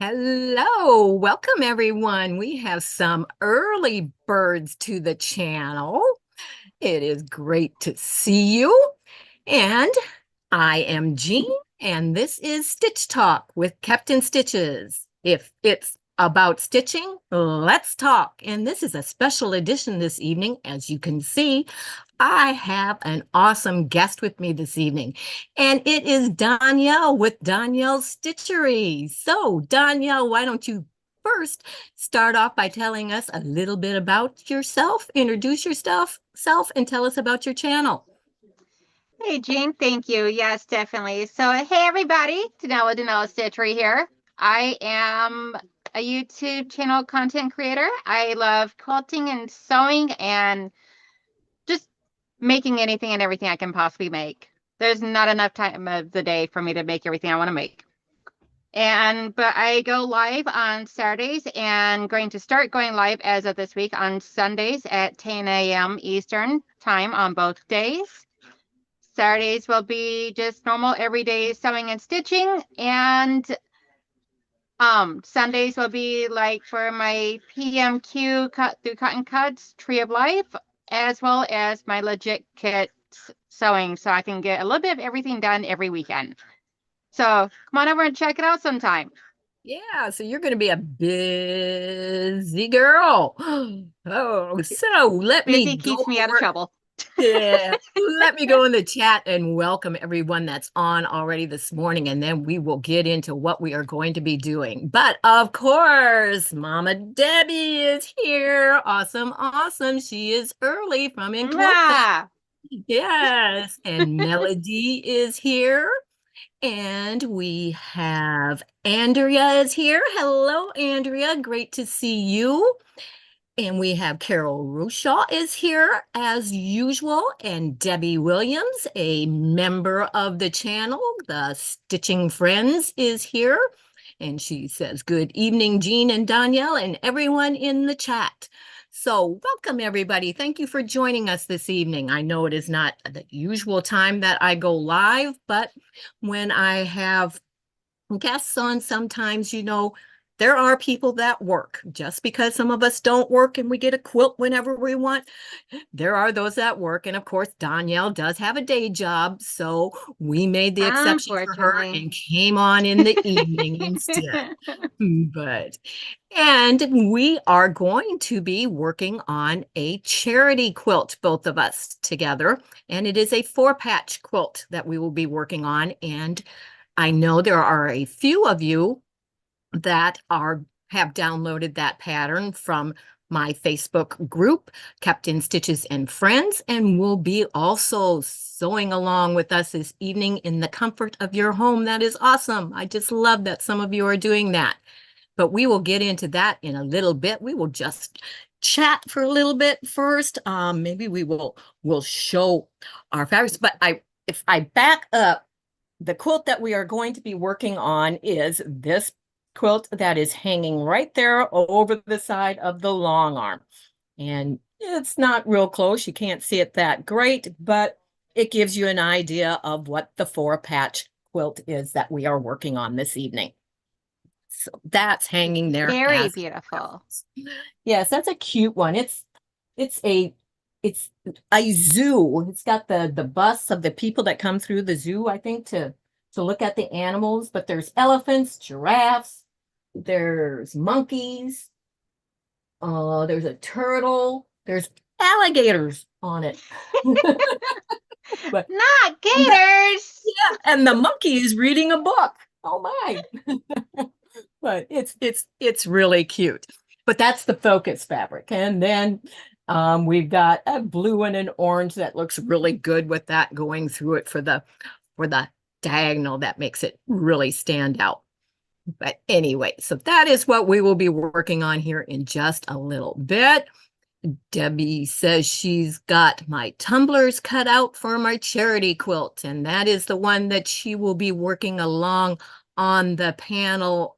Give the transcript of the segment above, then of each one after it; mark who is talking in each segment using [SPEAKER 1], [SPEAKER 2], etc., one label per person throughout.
[SPEAKER 1] Hello, welcome everyone. We have some early birds to the channel. It is great to see you. And I am Jean, and this is Stitch Talk with Captain Stitches. If it's about stitching, let's talk. And this is a special edition this evening. As you can see, I have an awesome guest with me this evening, and it is Donnell with Donnell Stitchery. So, Donnell, why don't you first start off by telling us a little bit about yourself, introduce yourself, and tell us about your channel.
[SPEAKER 2] Hey, Jean, thank you. Yes, definitely. So, hey, everybody, Donnell Stitchery here. I am a YouTube channel content creator. I love quilting and sewing and just making anything and everything I can possibly make. There's not enough time of the day for me to make everything I want to make. But I go live on Saturdays and going to start going live as of this week on Sundays at 10 a.m. Eastern time on both days. Saturdays will be just normal everyday sewing and stitching, and Sundays will be like for my PMQ cut through cotton cuts, Tree of Life, as well as my legit kit sewing, so I can get a little bit of everything done every weekend. So come on over and check it out sometime.
[SPEAKER 1] Yeah, so you're going to be a busy girl. Oh, so let me
[SPEAKER 2] Busy
[SPEAKER 1] go
[SPEAKER 2] keeps me out of
[SPEAKER 1] over.
[SPEAKER 2] trouble.
[SPEAKER 1] Yeah, let me go in the chat and welcome everyone that's on already this morning, and then we will get into what we are going to be doing. But of course, Mama Debbie is here. Awesome, awesome. She is early from in Quilt.
[SPEAKER 2] Ah,
[SPEAKER 1] Yes, and Melody is here. And we have Andrea is here. Hello, Andrea. Great to see you. And we have Carol Rushaw is here as usual, and Debbie Williams, a member of the channel, the Stitching Friends, is here. And she says, good evening, Jean and Donnell, and everyone in the chat. So welcome, everybody. Thank you for joining us this evening. I know it is not the usual time that I go live, but when I have guests on, sometimes, there are people that work. Just because some of us don't work and we get a quilt whenever we want, there are those that work. And of course, Donnell does have a day job, so we made the exception for her
[SPEAKER 2] unfortunately.
[SPEAKER 1] and came on in the evening instead. But, and we are going to be working on a charity quilt, both of us together. And it is a 4-patch quilt that we will be working on. And I know there are a few of you that have downloaded that pattern from my Facebook group, Captain Stitches and Friends, and will be also sewing along with us this evening in the comfort of your home. That is awesome. I just love that some of you are doing that. But we will get into that in a little bit. We will just chat for a little bit first. Maybe we'll show our fabrics. But if I back up, the quilt that we are going to be working on is this quilt that is hanging right there over the side of the long arm. And it's not real close. You can't see it that great, but it gives you an idea of what the 4-patch quilt is that we are working on this evening. So that's hanging there
[SPEAKER 2] Very
[SPEAKER 1] as
[SPEAKER 2] beautiful.
[SPEAKER 1] yes, that's a cute one. It's a it's a zoo. It's got the busts of the people that come through the zoo, I think, to look at the animals, but there's elephants, giraffes, there's monkeys, there's a turtle, there's alligators on it. But
[SPEAKER 2] Not
[SPEAKER 1] and
[SPEAKER 2] gators.
[SPEAKER 1] yeah, and the monkey is reading a book. Oh my. But it's really cute. But that's the focus fabric. And then we've got a blue and an orange that looks really good with that going through it for the diagonal. That makes it really stand out. But anyway, so that is what we will be working on here in just a little bit. Debbie says she's got my tumblers cut out for my charity quilt, and that is the one that she will be working along on the panel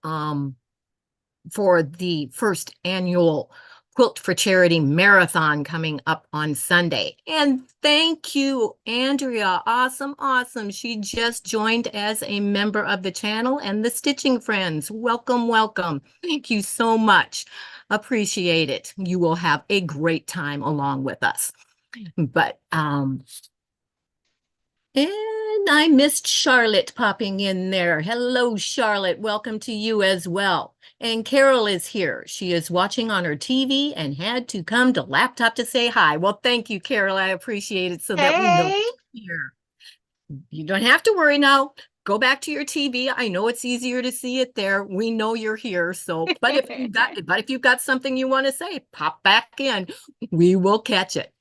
[SPEAKER 1] for the first annual Quilt for Charity Marathon coming up on Sunday. And thank you, Andrea. Awesome, awesome. She just joined as a member of the channel and the Stitching Friends. Welcome, welcome. Thank you so much. Appreciate it. You will have a great time along with us. But and I missed Charlotte popping in there. Hello, Charlotte. Welcome to you as well. And Carol is here. She is watching on her TV and had to come to laptop to say hi. Well, thank you, Carol. I appreciate it so that we know
[SPEAKER 2] Hey.
[SPEAKER 1] you're here. You don't have to worry now. Go back to your TV. I know it's easier to see it there. We know you're here. So, but if you've got something you want to say, pop back in. We will catch it.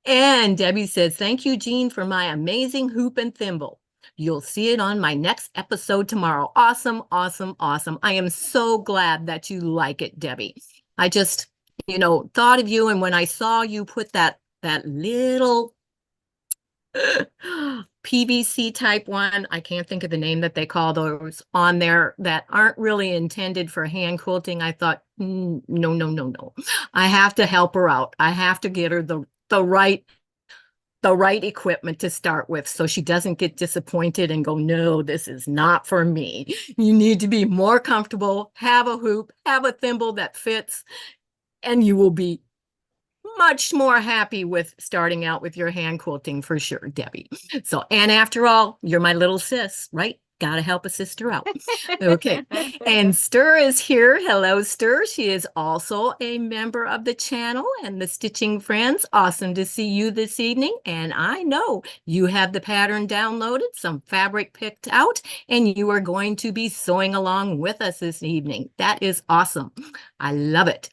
[SPEAKER 1] And Debbie says, thank you, Jean, for my amazing hoop and thimble. You'll see it on my next episode tomorrow. Awesome, awesome, awesome. I am so glad that you like it, Debbie. I just, thought of you, and when I saw you put that little PVC type one, I can't think of the name that they call those on there that aren't really intended for hand quilting. I thought, no, no, no, no. I have to help her out. I have to get her the right equipment to start with so she doesn't get disappointed and go, no, this is not for me. You need to be more comfortable, have a hoop, have a thimble that fits, and you will be much more happy with starting out with your hand quilting for sure, Debbie. So, and after all, you're my little sis, right? Gotta help a sister out. Okay. And Stir is here. Hello, Stir. She is also a member of the channel and the Stitching Friends. Awesome to see you this evening. And I know you have the pattern downloaded, some fabric picked out, and you are going to be sewing along with us this evening. That is awesome. I love it.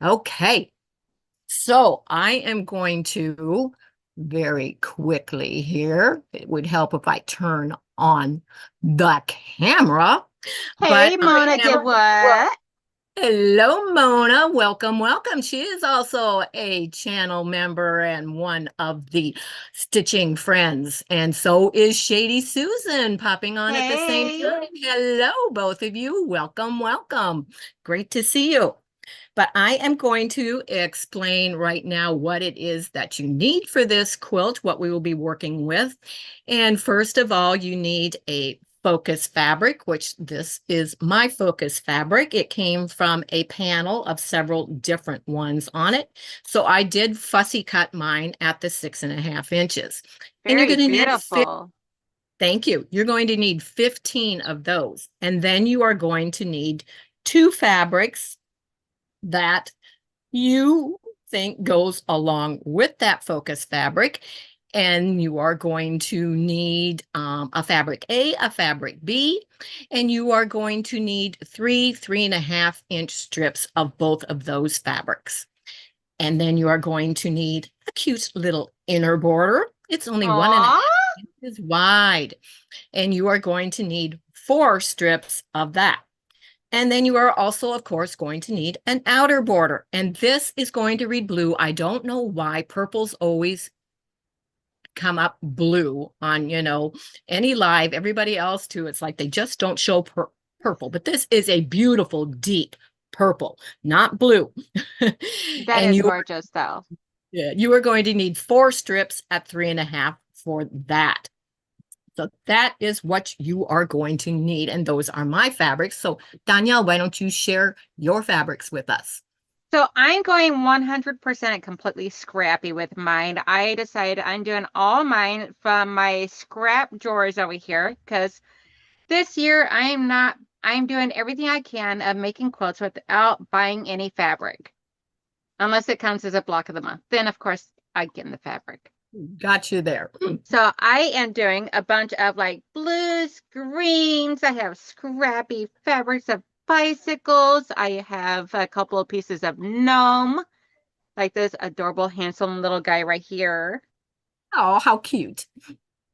[SPEAKER 1] Okay. So I am going to very quickly here. It would help if I turn on the camera.
[SPEAKER 2] Hey,
[SPEAKER 1] But
[SPEAKER 2] Mona did what?
[SPEAKER 1] hello, Mona. Welcome, welcome. She is also a channel member and one of the Stitching Friends. And so is Shady Susan popping on at the same
[SPEAKER 2] Hey.
[SPEAKER 1] time. Hello, both of you. Welcome, welcome. Great to see you. But I am going to explain right now what it is that you need for this quilt, what we will be working with. And first of all, you need a focus fabric, which this is my focus fabric. It came from a panel of several different ones on it. So I did fussy cut mine at the 6.5 inches. And you're
[SPEAKER 2] Very
[SPEAKER 1] going to need
[SPEAKER 2] beautiful.
[SPEAKER 1] Thank you. You're going to need 15 of those. And then you are going to need 2 fabrics that you think goes along with that focus fabric. And you are going to need a fabric A, a fabric B, and you are going to need 3.5 inch strips of both of those fabrics. And then you are going to need a cute little inner border. It's only
[SPEAKER 2] Aw.
[SPEAKER 1] 1.5 inches wide. And you are going to need 4 strips of that. And then you are also, of course, going to need an outer border. And this is going to read blue. I don't know why purples always come up blue on, any live, everybody else too. It's like they just don't show purple. But this is a beautiful, deep purple, not blue.
[SPEAKER 2] That
[SPEAKER 1] And
[SPEAKER 2] is gorgeous, though.
[SPEAKER 1] you are going to need 4 strips at 3.5 for that. So that is what you are going to need. And those are my fabrics. So Danielle, why don't you share your fabrics with us?
[SPEAKER 2] So I'm going 100% completely scrappy with mine. I decided I'm doing all mine from my scrap drawers over here because this year I'm doing everything I can of making quilts without buying any fabric, unless it comes as a block of the month. Then, of course, I get in the fabric.
[SPEAKER 1] Got you there.
[SPEAKER 2] So I am doing a bunch of like blues, greens. I have scrappy fabrics of bicycles. I have a couple of pieces of gnome, like this adorable, handsome little guy right here.
[SPEAKER 1] Oh, how cute.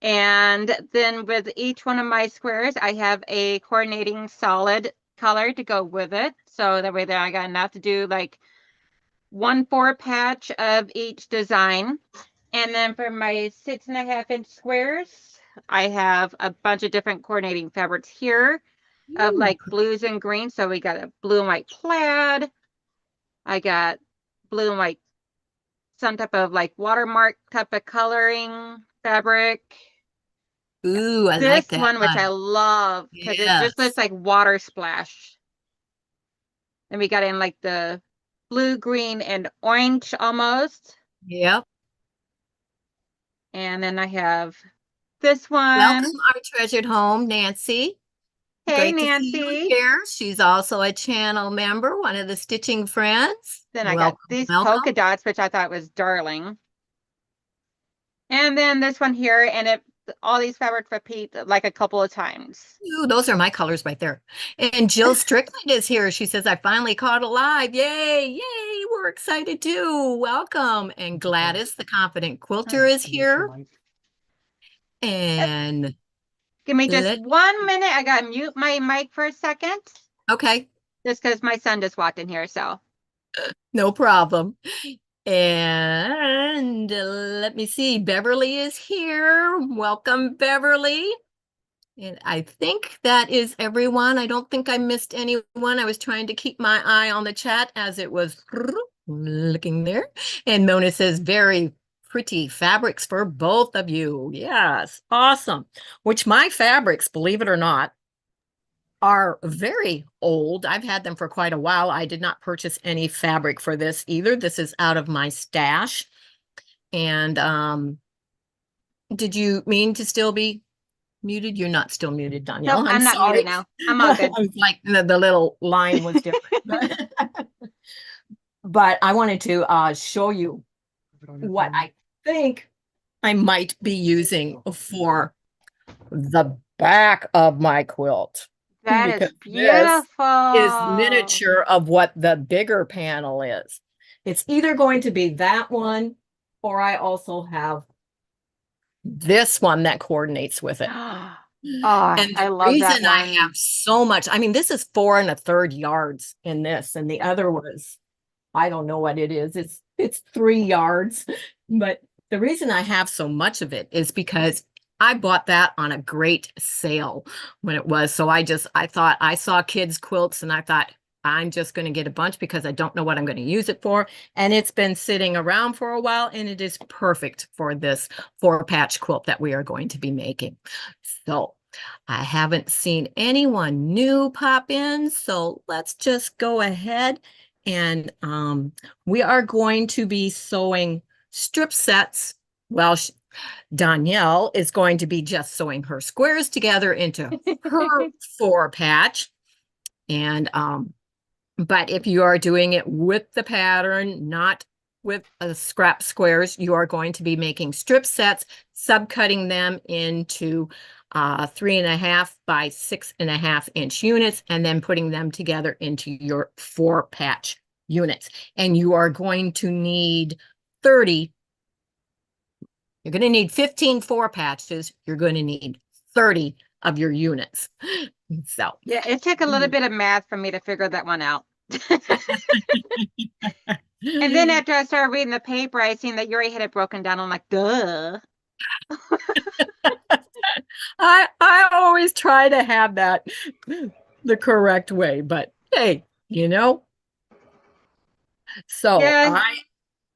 [SPEAKER 2] And then with each one of my squares, I have a coordinating solid color to go with it. So that way there I got enough to do like 1/4 patch of each design. And then for my 6.5 inch squares, I have a bunch of different coordinating fabrics here of
[SPEAKER 1] Ooh,
[SPEAKER 2] like blues and greens. So we got a blue and white plaid. I got blue and white, some type of like watermark type of coloring fabric.
[SPEAKER 1] Ooh, I like
[SPEAKER 2] This
[SPEAKER 1] that
[SPEAKER 2] one, which I
[SPEAKER 1] one.
[SPEAKER 2] love because it just looks
[SPEAKER 1] Yes.
[SPEAKER 2] like water splash. And we got in like the blue, green, and orange almost.
[SPEAKER 1] Yep.
[SPEAKER 2] And then I have this
[SPEAKER 1] Welcome,
[SPEAKER 2] one.
[SPEAKER 1] our treasured home, Nancy.
[SPEAKER 2] Hey,
[SPEAKER 1] Great to see you
[SPEAKER 2] Nancy.
[SPEAKER 1] here. She's also a channel member, one of the stitching friends.
[SPEAKER 2] Then I got
[SPEAKER 1] Welcome,
[SPEAKER 2] these
[SPEAKER 1] welcome.
[SPEAKER 2] polka dots, which I thought was darling. And then this one here, and it all these fabrics repeat like a couple of times.
[SPEAKER 1] Ooh, those are my colors right there. And Jill Strickland is here. She says, I finally caught alive. Yay, yay. We're excited too. Welcome. And Gladys, the confident quilter, is here.
[SPEAKER 2] Uh,
[SPEAKER 1] And
[SPEAKER 2] Give me just
[SPEAKER 1] let,
[SPEAKER 2] 1 minute. I gotta mute my mic for a second,
[SPEAKER 1] okay,
[SPEAKER 2] just because my son just walked in here. So
[SPEAKER 1] no problem. And let me see. Beverly is here. Welcome, Beverly. And I think that is everyone. I don't think I missed anyone. I was trying to keep my eye on the chat as it was looking there. And Mona says, very pretty fabrics for both of you. Yes, awesome. Which my fabrics, believe it or not, are very old. I've had them for quite a while. I did not purchase any fabric for this either. This is out of my stash. And did you mean to still be muted? You're not still muted,
[SPEAKER 2] nope,
[SPEAKER 1] Donnell. I'm
[SPEAKER 2] I'm not muted
[SPEAKER 1] sorry.
[SPEAKER 2] now. I'm all
[SPEAKER 1] I
[SPEAKER 2] good.
[SPEAKER 1] was like the little line was different. But I wanted to show you what I think I might be using for the back of my quilt,
[SPEAKER 2] That is
[SPEAKER 1] because this is
[SPEAKER 2] beautiful.
[SPEAKER 1] miniature of what the bigger panel is. It's either going to be that one, or I also have this one that coordinates with it.
[SPEAKER 2] Oh,
[SPEAKER 1] And
[SPEAKER 2] I
[SPEAKER 1] the
[SPEAKER 2] love that
[SPEAKER 1] reason I have
[SPEAKER 2] one.
[SPEAKER 1] so much, I mean, this is 4 1/3 yards in this, and the other was, I don't know what it is. It's 3 yards. But the reason I have so much of it is because I bought that on a great sale when it was. So I thought I saw kids' quilts and I thought I'm just going to get a bunch because I don't know what I'm going to use it for. And it's been sitting around for a while and it is perfect for this 4-patch quilt that we are going to be making. So I haven't seen anyone new pop in, so let's just go ahead and we are going to be sewing strip sets. Well, Donnell is going to be just sewing her squares together into her 4-patch. And but if you are doing it with the pattern, not with scrap squares, you are going to be making strip sets, subcutting them into 3.5 by 6.5 inch units, and then putting them together into your 4-patch units. And you are going to need 30. You're going to need 15 4-patches. You're going to need 30 of your units. So,
[SPEAKER 2] Yeah, it took a little bit of math for me to figure that one out. And then after I started reading the paper, I seen that you already had it broken down. I'm like, duh.
[SPEAKER 1] I always try to have that the correct way, but hey, so
[SPEAKER 2] Yeah, that's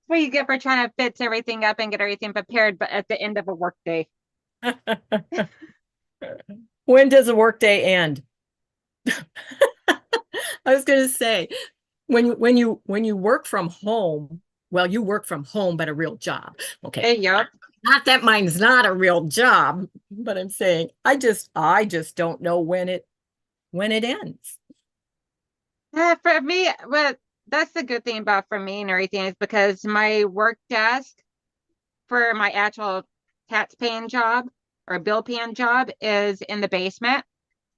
[SPEAKER 2] what you get for trying to fix everything up and get everything prepared, but at the end of a work day.
[SPEAKER 1] when does a workday end? I was going to say, when you work from home, well, you work from home, but a real job. Okay.
[SPEAKER 2] Hey, yup.
[SPEAKER 1] Not that mine's not a real job, but I'm saying I just don't know when it ends.
[SPEAKER 2] For me, well, that's the good thing about for me and everything is because my work desk for my actual tax paying job or bill paying job is in the basement.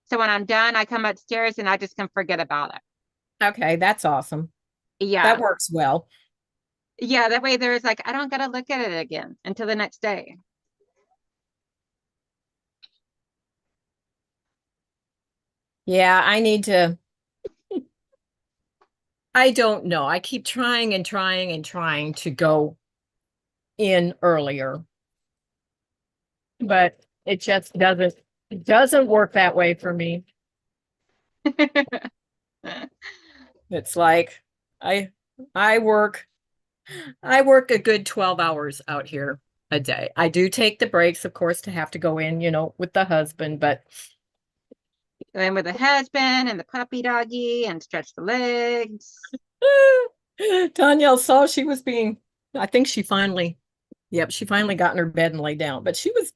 [SPEAKER 2] So when I'm done, I come upstairs and I just can forget about it.
[SPEAKER 1] Okay, that's awesome. That
[SPEAKER 2] Yeah.
[SPEAKER 1] works well.
[SPEAKER 2] Yeah. That way there's like, I don't got to look at it again until the next day.
[SPEAKER 1] Yeah, I don't know. I keep trying and trying and trying to go in earlier, but it doesn't work that way for me. It's like I I work I work a good 12 hours out here a day. I do take the breaks, of course, to have to go in, with the husband, but
[SPEAKER 2] And with the husband and the puppy doggy and stretch the legs.
[SPEAKER 1] Danielle saw she was being, I think she finally got in her bed and lay down, but she was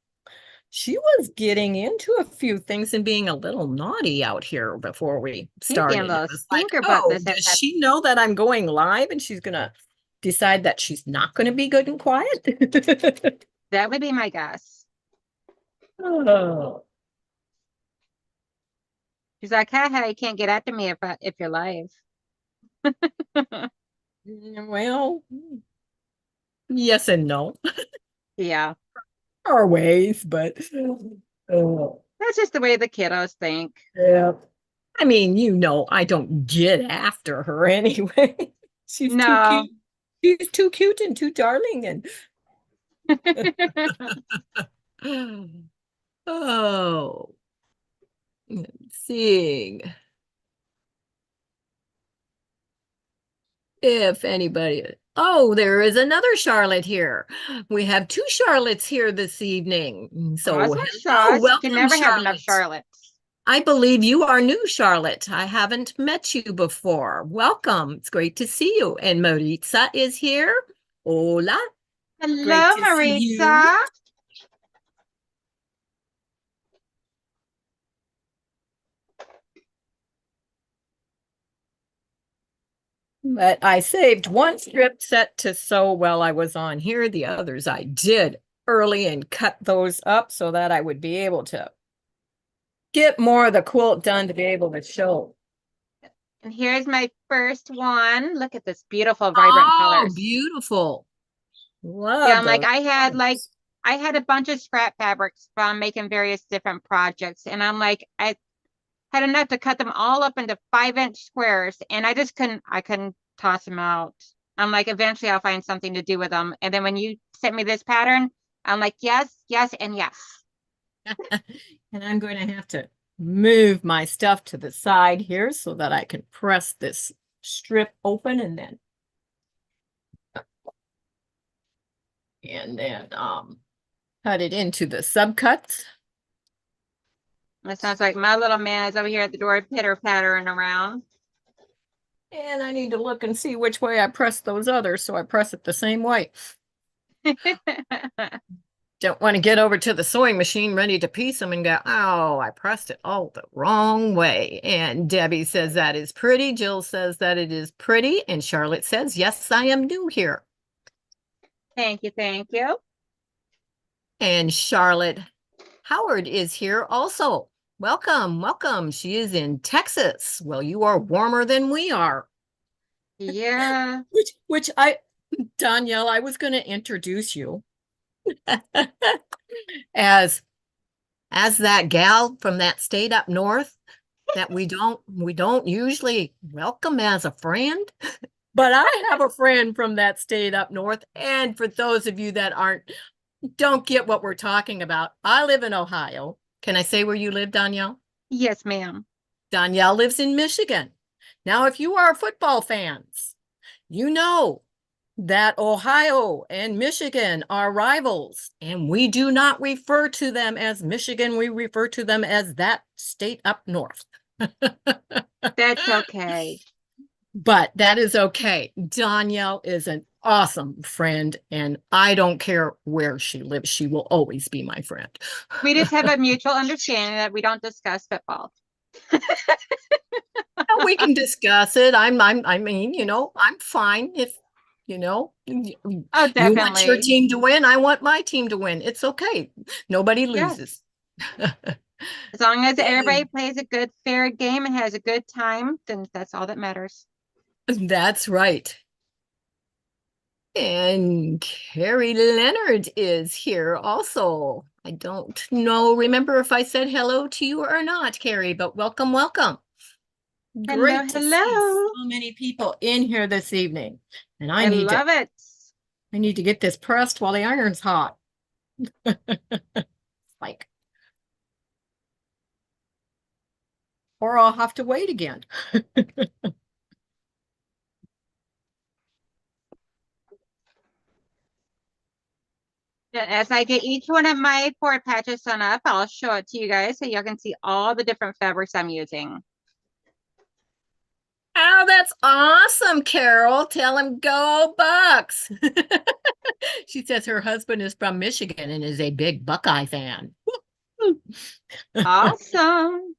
[SPEAKER 1] getting into a few things and being a little naughty out here before we
[SPEAKER 2] She's being a
[SPEAKER 1] started. It
[SPEAKER 2] little
[SPEAKER 1] was like,
[SPEAKER 2] stinker butt
[SPEAKER 1] oh,
[SPEAKER 2] this
[SPEAKER 1] does she know that I'm going live and she's gonna decide that she's not gonna be good and quiet?
[SPEAKER 2] that would be my guess.
[SPEAKER 1] Oh,
[SPEAKER 2] She's like, haha, you can't get after me if you're live.
[SPEAKER 1] well, yes and no.
[SPEAKER 2] Yeah.
[SPEAKER 1] Our ways, but
[SPEAKER 2] That's just the way the kiddos think.
[SPEAKER 1] yeah. I mean, I don't get after her anyway. She's too
[SPEAKER 2] No.
[SPEAKER 1] cute. She's too cute and too darling and oh, seeing if anybody. Oh, there is another Charlotte here. We have two Charlottes here this evening. So,
[SPEAKER 2] Awesome
[SPEAKER 1] hello,
[SPEAKER 2] shots. You can
[SPEAKER 1] welcome,
[SPEAKER 2] never have enough
[SPEAKER 1] Charlotte.
[SPEAKER 2] Charlottes.
[SPEAKER 1] I believe you are new, Charlotte. I haven't met you before. Welcome. It's great to see you. And Maritza is here. Hola. Great
[SPEAKER 2] Hello,
[SPEAKER 1] to see you.
[SPEAKER 2] Maritza.
[SPEAKER 1] But I saved one strip set to sew while I was on here. The others I did early and cut those up so that I would be able to get more of the quilt done to be able to show.
[SPEAKER 2] And here's my first one. Look at this beautiful, vibrant
[SPEAKER 1] Oh,
[SPEAKER 2] colors.
[SPEAKER 1] beautiful.
[SPEAKER 2] Yeah,
[SPEAKER 1] Love
[SPEAKER 2] I'm like,
[SPEAKER 1] those colors.
[SPEAKER 2] I had a bunch of scrap fabrics from making various different projects. And I'm like, I had enough to cut them all up into 5-inch squares. And I couldn't toss them out. I'm like, eventually I'll find something to do with them. And then when you sent me this pattern, I'm like, yes, yes, and yes.
[SPEAKER 1] And I'm going to have to move my stuff to the side here so that I can press this strip open and then cut it into the subcuts.
[SPEAKER 2] It sounds like my little man is over here at the door pitter pattering around.
[SPEAKER 1] And I need to look and see which way I press those others, so I press it the same way. Don't want to get over to the sewing machine ready to piece them and go, oh, I pressed it all the wrong way. And Debbie says that is pretty. Jill says that it is pretty. And Charlotte says, yes, I am new here.
[SPEAKER 2] Thank you, thank you.
[SPEAKER 1] And Charlotte Howard is here also. Welcome, welcome. She is in Texas. Well, you are warmer than we are.
[SPEAKER 2] Yeah.
[SPEAKER 1] Danielle, I was going to introduce you as that gal from that state up north that we don't usually welcome as a friend. But I have a friend from that state up north. And for those of you that don't get what we're talking about, I live in Ohio. Can I say where you live, Danielle?
[SPEAKER 2] Yes, ma'am.
[SPEAKER 1] Danielle lives in Michigan. Now, if you are football fans, you know that Ohio and Michigan are rivals, and we do not refer to them as Michigan. We refer to them as that state up north.
[SPEAKER 2] That's okay.
[SPEAKER 1] But that is okay. Danielle is an awesome friend, and I don't care where she lives. She will always be my friend.
[SPEAKER 2] We just have a mutual understanding that we don't discuss football.
[SPEAKER 1] We can discuss it. I mean, I'm fine if,
[SPEAKER 2] Oh,
[SPEAKER 1] you want your
[SPEAKER 2] definitely.
[SPEAKER 1] team to win. I want my team to win. It's okay. Nobody
[SPEAKER 2] Yes.
[SPEAKER 1] loses.
[SPEAKER 2] As long as everybody
[SPEAKER 1] And
[SPEAKER 2] plays a good, fair game and has a good time, then that's all that matters.
[SPEAKER 1] that's right. And Carrie Leonard is here also. I don't remember if I said hello to you or not, Carrie, but welcome, welcome.
[SPEAKER 2] Hello,
[SPEAKER 1] Great to see
[SPEAKER 2] hello.
[SPEAKER 1] so many people in here this evening. And
[SPEAKER 2] I love it.
[SPEAKER 1] I need to get this pressed while the iron's hot. Like, or I'll have to wait again.
[SPEAKER 2] As I get each one of my four patches sewn up, I'll show it to you guys so y'all can see all the different fabrics I'm using.
[SPEAKER 1] Oh, that's awesome, Carol. Tell him go Bucks. She says her husband is from Michigan and is a big Buckeye fan.
[SPEAKER 2] Awesome.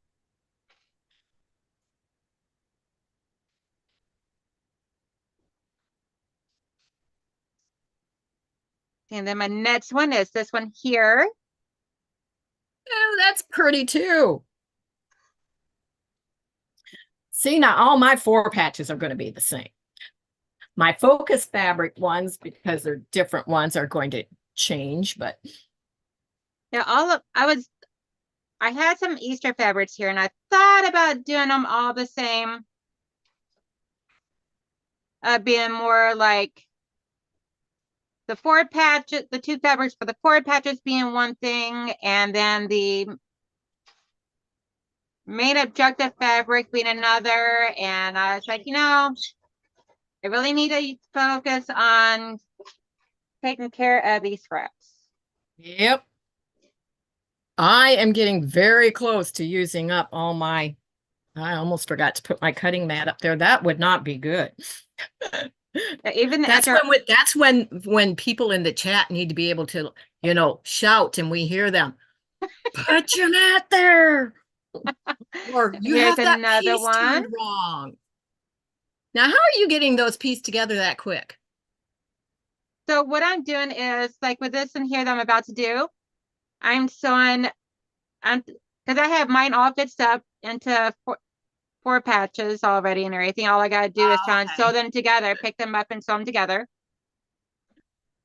[SPEAKER 2] And then my next one is this one here.
[SPEAKER 1] Oh, that's pretty too. See, now all my four patches are going to be the same. My focus fabric ones, because they're different ones, are going to change, but
[SPEAKER 2] Yeah, I had some Easter fabrics here and I thought about doing them all the same. Being more like the four patches, the two fabrics for the four patches being one thing, and then the main objective fabric being another. And I was like, I really need to focus on taking care of these scraps.
[SPEAKER 1] yep. I am getting very close to using up all my, I almost forgot to put my cutting mat up there. That would not be good.
[SPEAKER 2] Even
[SPEAKER 1] That's
[SPEAKER 2] after
[SPEAKER 1] when people in the chat need to be able to, shout and we hear them. Put your mat there. Or you
[SPEAKER 2] here's
[SPEAKER 1] have that
[SPEAKER 2] another
[SPEAKER 1] piece
[SPEAKER 2] one.
[SPEAKER 1] turned wrong. Now, how are you getting those pieces together that quick?
[SPEAKER 2] So what I'm doing is like with this one here that I'm about to do, I'm sewing, because I have mine all fixed up into four patches already and everything. All I got to do is try and sew them together, pick them up and sew them together.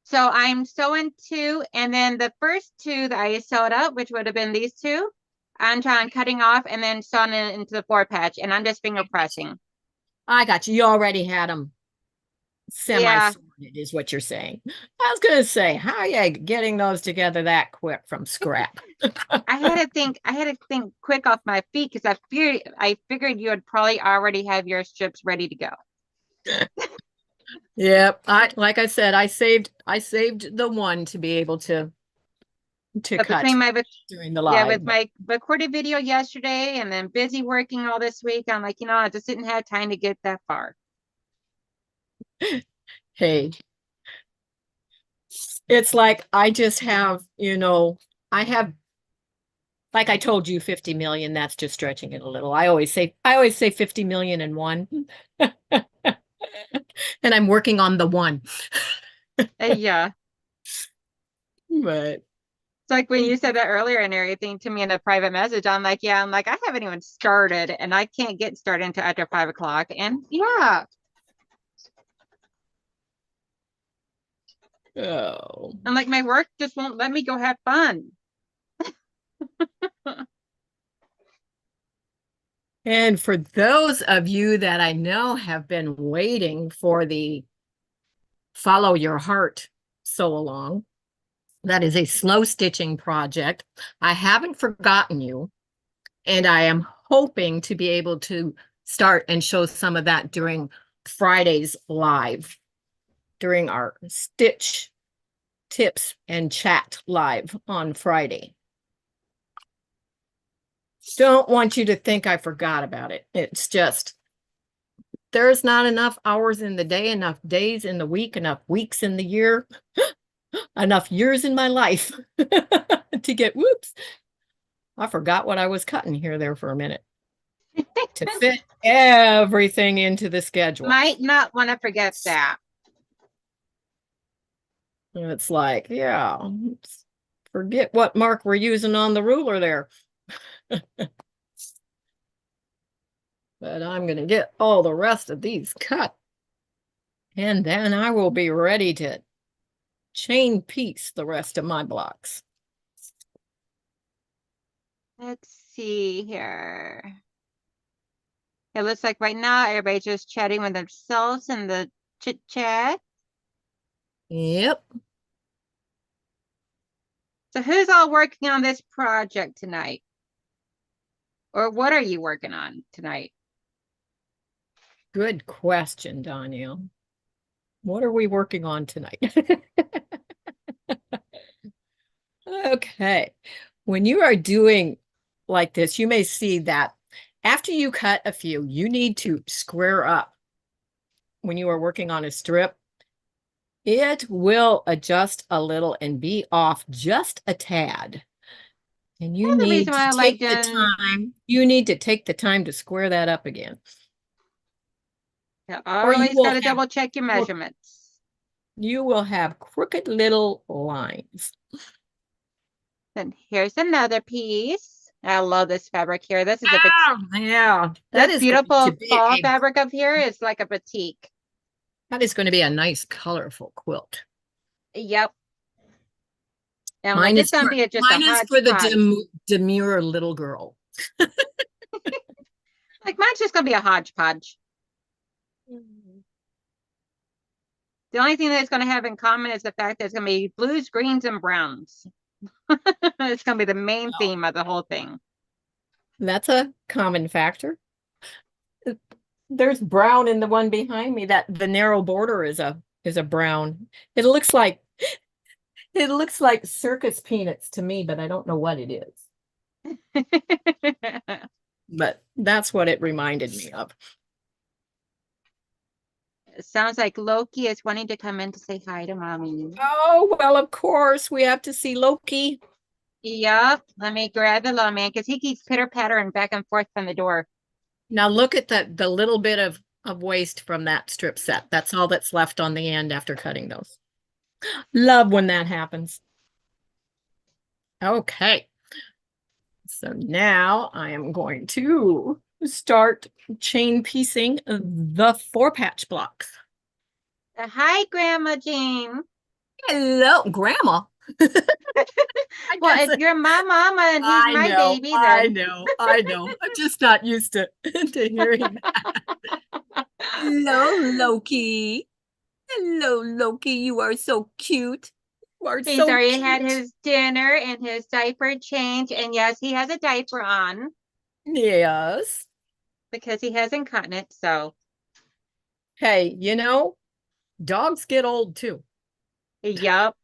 [SPEAKER 2] So I'm sewing two, and then the first two that I sewed up, which would have been these two, I'm trying cutting off and then sewing it into the four patch, and I'm just finger pressing.
[SPEAKER 1] I got you. You already had them
[SPEAKER 2] Yeah.
[SPEAKER 1] semi-sorted, is what you're saying. I was going to say, how are you getting those together that quick from scrap?
[SPEAKER 2] I had to think quick off my feet because I figured you would probably already have your strips ready to go.
[SPEAKER 1] Yep. Like I said, I saved the one to be able to
[SPEAKER 2] But
[SPEAKER 1] cut
[SPEAKER 2] between my
[SPEAKER 1] during the
[SPEAKER 2] yeah,
[SPEAKER 1] live.
[SPEAKER 2] with my recorded video yesterday and then busy working all this week, I'm like, I just didn't have time to get that far.
[SPEAKER 1] Hey, it's like I just have, I have, like I told you, 50 million. That's just stretching it a little. I always say 50 million and one. And I'm working on the one.
[SPEAKER 2] Yeah.
[SPEAKER 1] But
[SPEAKER 2] It's like when you said that earlier and everything to me in a private message, I'm like, I haven't even started and I can't get started until after 5 o'clock. And yeah,
[SPEAKER 1] oh.
[SPEAKER 2] I'm like, my work just won't let me go have fun.
[SPEAKER 1] And for those of you that I know have been waiting for the Follow Your Heart sew along, that is a slow stitching project. I haven't forgotten you, and I am hoping to be able to start and show some of that during Friday's live, during our stitch tips and chat live on Friday. Don't want you to think I forgot about it. It's just there's not enough hours in the day, enough days in the week, enough weeks in the year, enough years in my life to get, whoops, I forgot what I was cutting here there for a minute to fit everything into the schedule.
[SPEAKER 2] Might not want to forget that.
[SPEAKER 1] And it's like, yeah, forget what mark we're using on the ruler there. But I'm going to get all the rest of these cut. And then I will be ready to chain piece the rest of my blocks.
[SPEAKER 2] Let's see here. It looks like right now everybody's just chatting with themselves in the chit chat.
[SPEAKER 1] Yep.
[SPEAKER 2] So who's all working on this project tonight? Or what are you working on tonight?
[SPEAKER 1] Good question, Donnell. What are we working on tonight? Okay. When you are doing like this, you may see that after you cut a few, you need to square up when you are working on a strip. It will adjust a little and be off just a tad. And you
[SPEAKER 2] That's the reason
[SPEAKER 1] need to
[SPEAKER 2] why I like
[SPEAKER 1] take the
[SPEAKER 2] doing.
[SPEAKER 1] time. You need to take the time to square that up again.
[SPEAKER 2] You
[SPEAKER 1] Or you
[SPEAKER 2] always got
[SPEAKER 1] will
[SPEAKER 2] to
[SPEAKER 1] have
[SPEAKER 2] double check your measurements.
[SPEAKER 1] you will have crooked little lines.
[SPEAKER 2] Then here's another piece. I love this fabric here. This is a
[SPEAKER 1] Oh, yeah.
[SPEAKER 2] this beautiful fall fabric up here is like a batik.
[SPEAKER 1] That is going to be a nice colorful quilt.
[SPEAKER 2] Yep. And I'm like,
[SPEAKER 1] Mine
[SPEAKER 2] it's
[SPEAKER 1] is
[SPEAKER 2] gonna
[SPEAKER 1] for
[SPEAKER 2] be just a
[SPEAKER 1] mine is for the
[SPEAKER 2] hodgepodge.
[SPEAKER 1] demure little girl.
[SPEAKER 2] Like mine's just gonna be a hodgepodge. The only thing that it's gonna have in common is the fact that it's gonna be blues, greens, and browns. It's gonna be the main
[SPEAKER 1] Well,
[SPEAKER 2] theme of the whole thing.
[SPEAKER 1] that's a common factor. There's brown in the one behind me. That the narrow border is a brown. It looks like it looks like circus peanuts to me, but I don't know what it is. But that's what it reminded me of.
[SPEAKER 2] It sounds like Loki is wanting to come in to say hi to mommy.
[SPEAKER 1] Oh, well, of course, we have to see Loki.
[SPEAKER 2] Yep. Let me grab the little man because he keeps pitter pattering back and forth from the door.
[SPEAKER 1] Now look at the little bit of waste from that strip set. That's all that's left on the end after cutting those. Love when that happens. Okay. So now I am going to start chain piecing the 4-patch blocks.
[SPEAKER 2] Hi, Grandma Jean.
[SPEAKER 1] Hello, Grandma. I
[SPEAKER 2] Well,
[SPEAKER 1] guess
[SPEAKER 2] if you're my mama and he's my baby, then
[SPEAKER 1] I know. I'm just not used to, to hearing that. Hello, Loki. Hello, Loki. You are so cute. You are
[SPEAKER 2] he's
[SPEAKER 1] so
[SPEAKER 2] already had
[SPEAKER 1] cute.
[SPEAKER 2] his dinner and his diaper change. And yes, he has a diaper on
[SPEAKER 1] Yes.
[SPEAKER 2] because he has incontinence. So,
[SPEAKER 1] Hey, dogs get old too.
[SPEAKER 2] yep.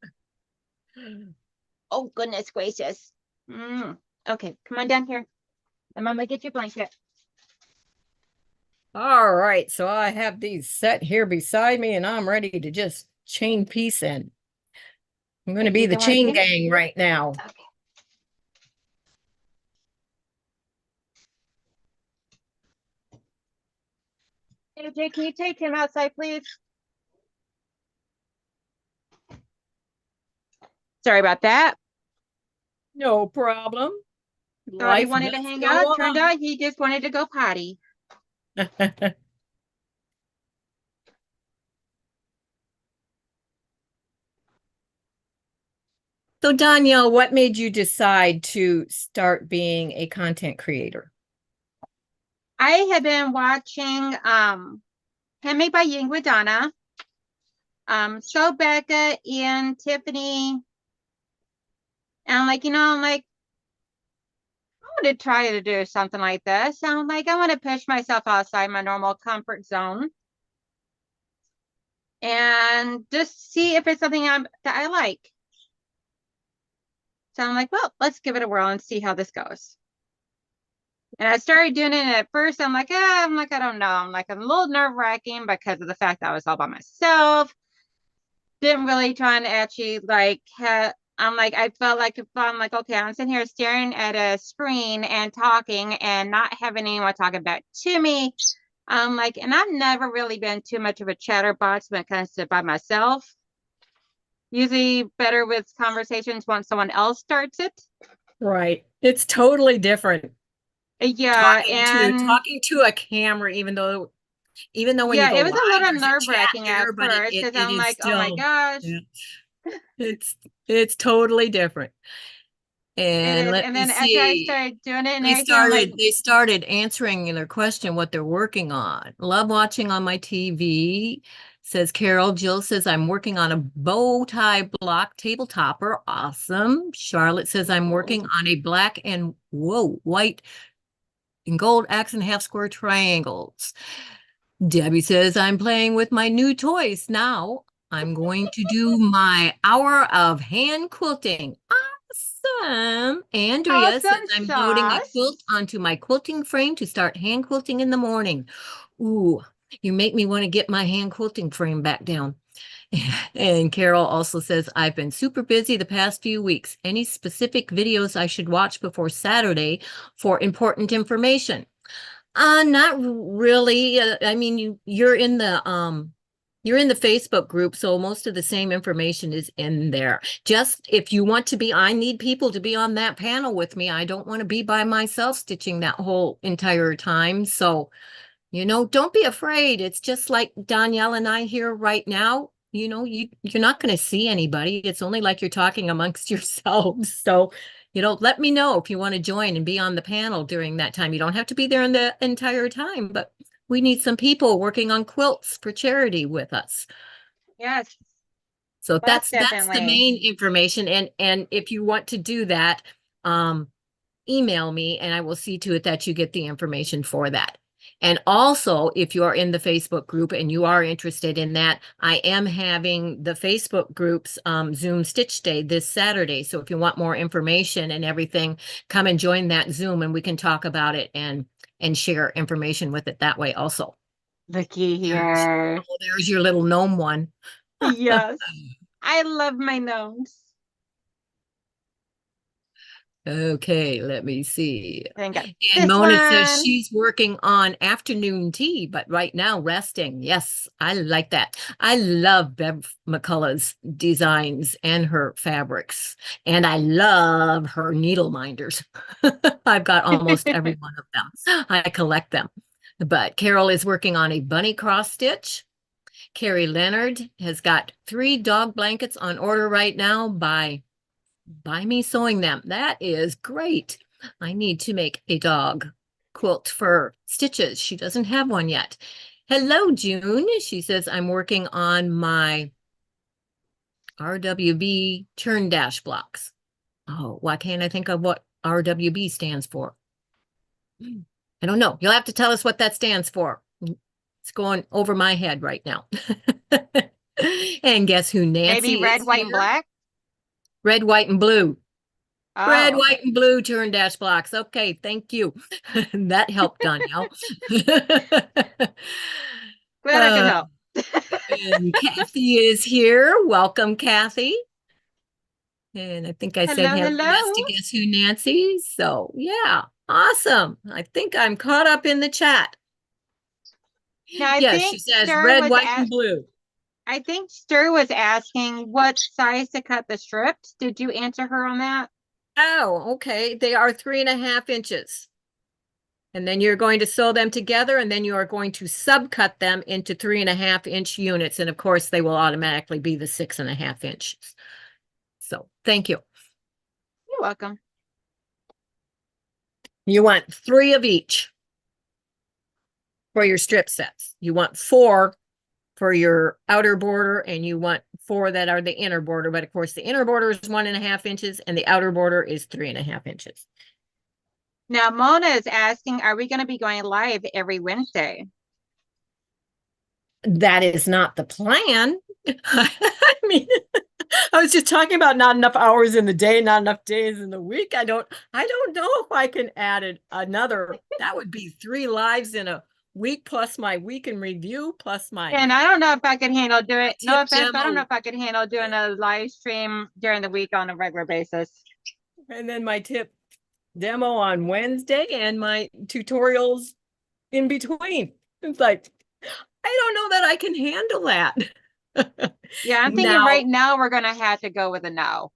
[SPEAKER 2] Oh, goodness gracious. Mm. Okay, come on down here. And Mama, get your blanket.
[SPEAKER 1] All right, so I have these set here beside me and I'm ready to just chain piece in. I'm going to be
[SPEAKER 2] You
[SPEAKER 1] the
[SPEAKER 2] don't want to
[SPEAKER 1] chain
[SPEAKER 2] get in?
[SPEAKER 1] gang right now.
[SPEAKER 2] Okay. Hey, Jay, can you take him outside, please? Sorry about that.
[SPEAKER 1] No problem.
[SPEAKER 2] Thought he
[SPEAKER 1] Life
[SPEAKER 2] wanted to
[SPEAKER 1] does
[SPEAKER 2] hang
[SPEAKER 1] go
[SPEAKER 2] out. Turned
[SPEAKER 1] on.
[SPEAKER 2] out he just wanted to go potty.
[SPEAKER 1] So, Danielle, what made you decide to start being a content creator?
[SPEAKER 2] I have been watching Handmade by Ying with Donna, So Becca and Tiffany. And I'm like, I'm like, I want to try to do something like this. I'm like, I want to push myself outside my normal comfort zone and just see if it's something that I like. So I'm like, well, let's give it a whirl and see how this goes. And I started doing it at first. I don't know. I'm a little nerve wracking because of the fact that I was all by myself. Didn't really try to actually I felt like if I'm like, okay, I'm sitting here staring at a screen and talking and not having anyone talking back to me. I'm like, and I've never really been too much of a chatterbox when it comes to by myself. Usually better with conversations once someone else starts it.
[SPEAKER 1] Right. It's totally different
[SPEAKER 2] Yeah, and
[SPEAKER 1] talking to a camera, even though when you
[SPEAKER 2] yeah,
[SPEAKER 1] go
[SPEAKER 2] it was a
[SPEAKER 1] live,
[SPEAKER 2] little
[SPEAKER 1] there's a
[SPEAKER 2] nerve
[SPEAKER 1] chat
[SPEAKER 2] wracking at
[SPEAKER 1] there, but
[SPEAKER 2] first because
[SPEAKER 1] it
[SPEAKER 2] I'm
[SPEAKER 1] is
[SPEAKER 2] like, oh my
[SPEAKER 1] still,
[SPEAKER 2] gosh,
[SPEAKER 1] yeah, it's it's totally different.
[SPEAKER 2] it
[SPEAKER 1] And
[SPEAKER 2] is.
[SPEAKER 1] let
[SPEAKER 2] And
[SPEAKER 1] me
[SPEAKER 2] then after I
[SPEAKER 1] see.
[SPEAKER 2] started doing it and everything, I'm like,
[SPEAKER 1] They started answering their question what they're working on. Love watching on my TV, says Carol. Jill says I'm working on a bow tie block table topper. Awesome. Charlotte says I'm working on a black and white and gold accent half square triangles. Debbie says I'm playing with my new toys now. I'm going to do my hour of hand quilting. Awesome. Andrea says,
[SPEAKER 2] Awesome
[SPEAKER 1] I'm loading a
[SPEAKER 2] sauce.
[SPEAKER 1] quilt onto my quilting frame to start hand quilting in the morning. Ooh, you make me want to get my hand quilting frame back down. And Carol also says, I've been super busy the past few weeks. Any specific videos I should watch before Saturday for important information? Not really. I mean, you're in the Facebook group, so most of the same information is in there. Just if you want to be, I need people to be on that panel with me. I don't want to be by myself stitching that whole entire time. So, don't be afraid. It's just like Donnell and I here right now. You're not going to see anybody. It's only like you're talking amongst yourselves. So, let me know if you want to join and be on the panel during that time. You don't have to be there in the entire time, but we need some people working on quilts for charity with us.
[SPEAKER 2] Yes,
[SPEAKER 1] So
[SPEAKER 2] most
[SPEAKER 1] that's the
[SPEAKER 2] definitely.
[SPEAKER 1] main information. And if you want to do that, um, email me and I will see to it that you get the information for that. And also, if you are in the Facebook group and you are interested in that, I am having the Facebook group's Zoom Stitch Day this Saturday. So if you want more information and everything, come and join that Zoom and we can talk about it and share information with it that way also.
[SPEAKER 2] Looky
[SPEAKER 1] There's,
[SPEAKER 2] here.
[SPEAKER 1] oh, there's your little gnome one.
[SPEAKER 2] Yes, I love my gnomes.
[SPEAKER 1] Okay, let me see.
[SPEAKER 2] Then got
[SPEAKER 1] And
[SPEAKER 2] this
[SPEAKER 1] Mona says
[SPEAKER 2] one.
[SPEAKER 1] she's working on afternoon tea, but right now resting. Yes, I like that. I love Bev McCullough's designs and her fabrics, and I love her needle minders. I've got almost every one of them. I collect them. But Carol is working on a bunny cross stitch. Carrie Leonard has got 3 dog blankets on order right now by me sewing them. That is great. I need to make a dog quilt for Stitches. She doesn't have one yet. Hello, June. She says, I'm working on my RWB churn dash blocks. Oh, why can't I think of what RWB stands for? I don't know. You'll have to tell us what that stands for. It's going over my head right now. And guess who
[SPEAKER 2] Maybe
[SPEAKER 1] Nancy
[SPEAKER 2] red,
[SPEAKER 1] is
[SPEAKER 2] white, and
[SPEAKER 1] here?
[SPEAKER 2] black.
[SPEAKER 1] Red, white, and blue. Red,
[SPEAKER 2] Oh,
[SPEAKER 1] white,
[SPEAKER 2] okay.
[SPEAKER 1] and blue turn dash blocks. Okay, thank you. That helped, Danielle.
[SPEAKER 2] Glad I could
[SPEAKER 1] Uh,
[SPEAKER 2] help.
[SPEAKER 1] and Kathy is here. Welcome, Kathy. And I think I said
[SPEAKER 2] Hello,
[SPEAKER 1] hello, yes,
[SPEAKER 2] hello.
[SPEAKER 1] to Guess Who Nancy. So yeah, awesome. I think I'm caught up in the chat.
[SPEAKER 2] Now I
[SPEAKER 1] Yes, she
[SPEAKER 2] think
[SPEAKER 1] says
[SPEAKER 2] Stir
[SPEAKER 1] red,
[SPEAKER 2] was
[SPEAKER 1] white,
[SPEAKER 2] at.
[SPEAKER 1] and blue.
[SPEAKER 2] I think Stir was asking what size to cut the strips. Did you answer her on that?
[SPEAKER 1] Oh, okay. They are 3.5 inches. And then you're going to sew them together, and then you are going to subcut them into 3.5 inch units. And of course, they will automatically be the 6.5 inches. So thank you.
[SPEAKER 2] You're welcome.
[SPEAKER 1] You want 3 of each for your strip sets. You want 4 for your outer border, and you want 4 that are the inner border. But of course, the inner border is 1.5 inches, and the outer border is 3.5 inches.
[SPEAKER 2] Now Mona is asking, are we going to be going live every Wednesday?
[SPEAKER 1] That is not the plan. I mean, I was just talking about not enough hours in the day, not enough days in the week. I don't know if I can add another. That would be 3 lives in a week plus my week in review plus my
[SPEAKER 2] And I don't know if I could handle doing, no
[SPEAKER 1] tip
[SPEAKER 2] offense, but I don't know
[SPEAKER 1] demo
[SPEAKER 2] if I could handle doing a live stream during the week on a regular basis.
[SPEAKER 1] and then my tip demo on Wednesday and my tutorials in between. It's like, I don't know that I can handle that.
[SPEAKER 2] Yeah, I'm thinking
[SPEAKER 1] Now,
[SPEAKER 2] right now we're going to have to go with a no.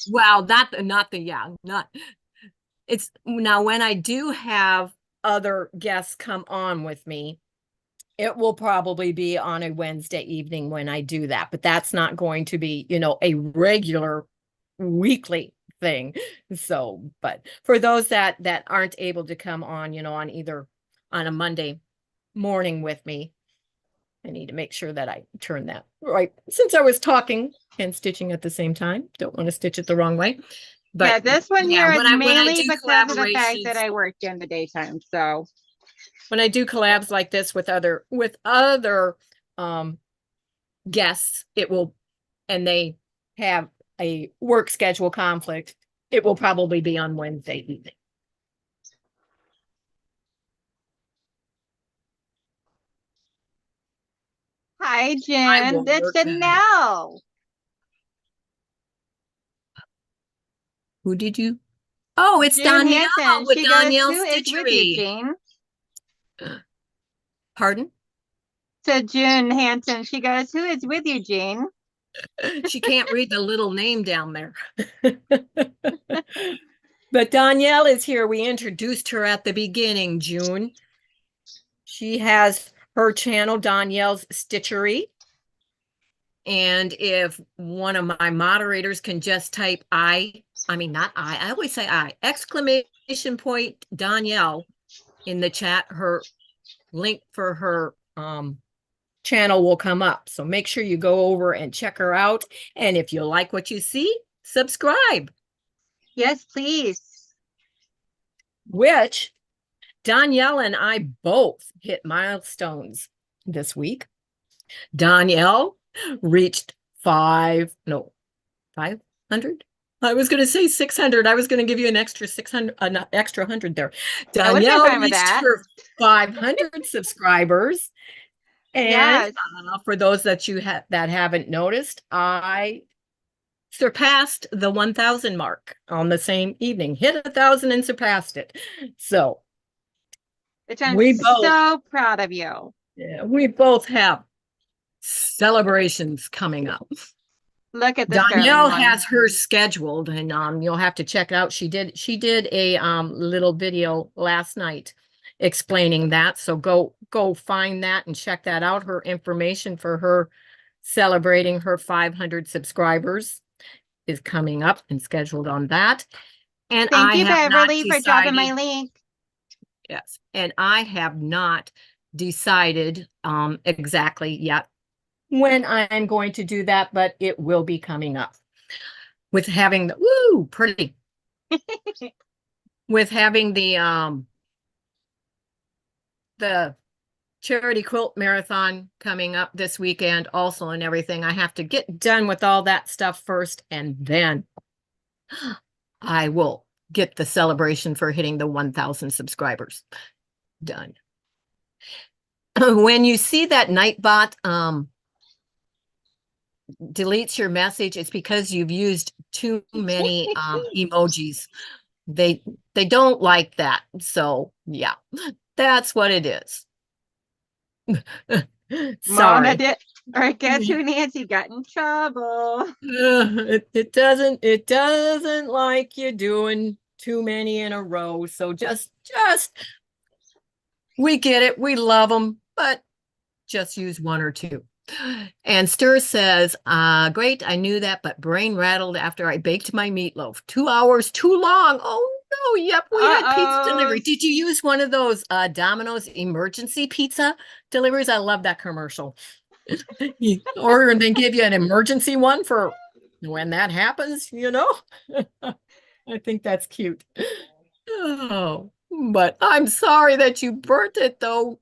[SPEAKER 1] wow, not the yeah, not it's now when I do have other guests come on with me, it will probably be on a Wednesday evening when I do that, but that's not going to be, a regular weekly thing. So, but for those that aren't able to come on, on either on a Monday morning with me, I need to make sure that I turn that right. Since I was talking and stitching at the same time, don't want to stitch it the wrong way.
[SPEAKER 2] Yeah,
[SPEAKER 1] But
[SPEAKER 2] this one
[SPEAKER 1] yeah,
[SPEAKER 2] here is
[SPEAKER 1] when I
[SPEAKER 2] mainly
[SPEAKER 1] do
[SPEAKER 2] because of the fact that
[SPEAKER 1] collaborations,
[SPEAKER 2] I work during the daytime. So
[SPEAKER 1] when I do collabs like this with other guests, it will, and they have a work schedule conflict, it will probably be on Wednesday evening.
[SPEAKER 2] Hi,
[SPEAKER 1] I
[SPEAKER 2] Jen.
[SPEAKER 1] will
[SPEAKER 2] That's
[SPEAKER 1] work.
[SPEAKER 2] Donnell.
[SPEAKER 1] Who did you? Oh, it's
[SPEAKER 2] June
[SPEAKER 1] Donnell
[SPEAKER 2] Hanson.
[SPEAKER 1] with
[SPEAKER 2] She goes,
[SPEAKER 1] Donnell
[SPEAKER 2] who is with you,
[SPEAKER 1] Stitchery.
[SPEAKER 2] Jane?
[SPEAKER 1] Pardon?
[SPEAKER 2] So June Hanson. She goes, who is with you, Jane?
[SPEAKER 1] She can't read the little name down there. But Donnell is here. We introduced her at the beginning, June. She has her channel, Donnell's Stitchery. And if one of my moderators can just type I always say exclamation point Donnell in the chat, her link for her channel will come up. So make sure you go over and check her out. And if you like what you see, subscribe.
[SPEAKER 2] Yes, please.
[SPEAKER 1] Which Donnell and I both hit milestones this week. Donnell reached 500. I was going to say 600. I was going to give you an extra 600, an extra 100 there.
[SPEAKER 2] I would have been
[SPEAKER 1] Donnell
[SPEAKER 2] fine with
[SPEAKER 1] reached
[SPEAKER 2] that.
[SPEAKER 1] her 500 subscribers. And
[SPEAKER 2] Yes.
[SPEAKER 1] for those that that haven't noticed, I surpassed the 1,000 mark on the same evening, hit 1,000 and surpassed it. So
[SPEAKER 2] Which I'm
[SPEAKER 1] we both,
[SPEAKER 2] so proud of you.
[SPEAKER 1] yeah, we both have celebrations coming up.
[SPEAKER 2] Look at the sterling
[SPEAKER 1] Donnell
[SPEAKER 2] one.
[SPEAKER 1] has hers scheduled, and you'll have to check it out. She did a little video last night explaining that. So go find that and check that out. Her information for her celebrating her 500 subscribers is coming up and scheduled on that. And
[SPEAKER 2] Thank
[SPEAKER 1] I
[SPEAKER 2] you,
[SPEAKER 1] have not
[SPEAKER 2] Beverly, for dropping my
[SPEAKER 1] decided,
[SPEAKER 2] link.
[SPEAKER 1] yes, and I have not decided exactly yet when I'm going to do that, but it will be coming up. With having the pretty with having the charity quilt marathon coming up this weekend also and everything. I have to get done with all that stuff first, and then I will get the celebration for hitting the 1,000 subscribers done. When you see that Nightbot deletes your message, it's because you've used too many emojis. They don't like that. So yeah, that's what it is.
[SPEAKER 2] Mona
[SPEAKER 1] Sorry.
[SPEAKER 2] did, or guess who Nancy got in trouble?
[SPEAKER 1] It doesn't like you doing too many in a row. So just we get it. We love them, but just use one or two. And Stir says, great, I knew that, but brain rattled after I baked my meatloaf. 2 hours too long. Oh no, yep, we had pizza
[SPEAKER 2] Uh-oh.
[SPEAKER 1] delivery. Did you use one of those Domino's emergency pizza deliveries? I love that commercial. You order and then give you an emergency one for when that happens, you know? I think that's cute. Oh, but I'm sorry that you burnt it though.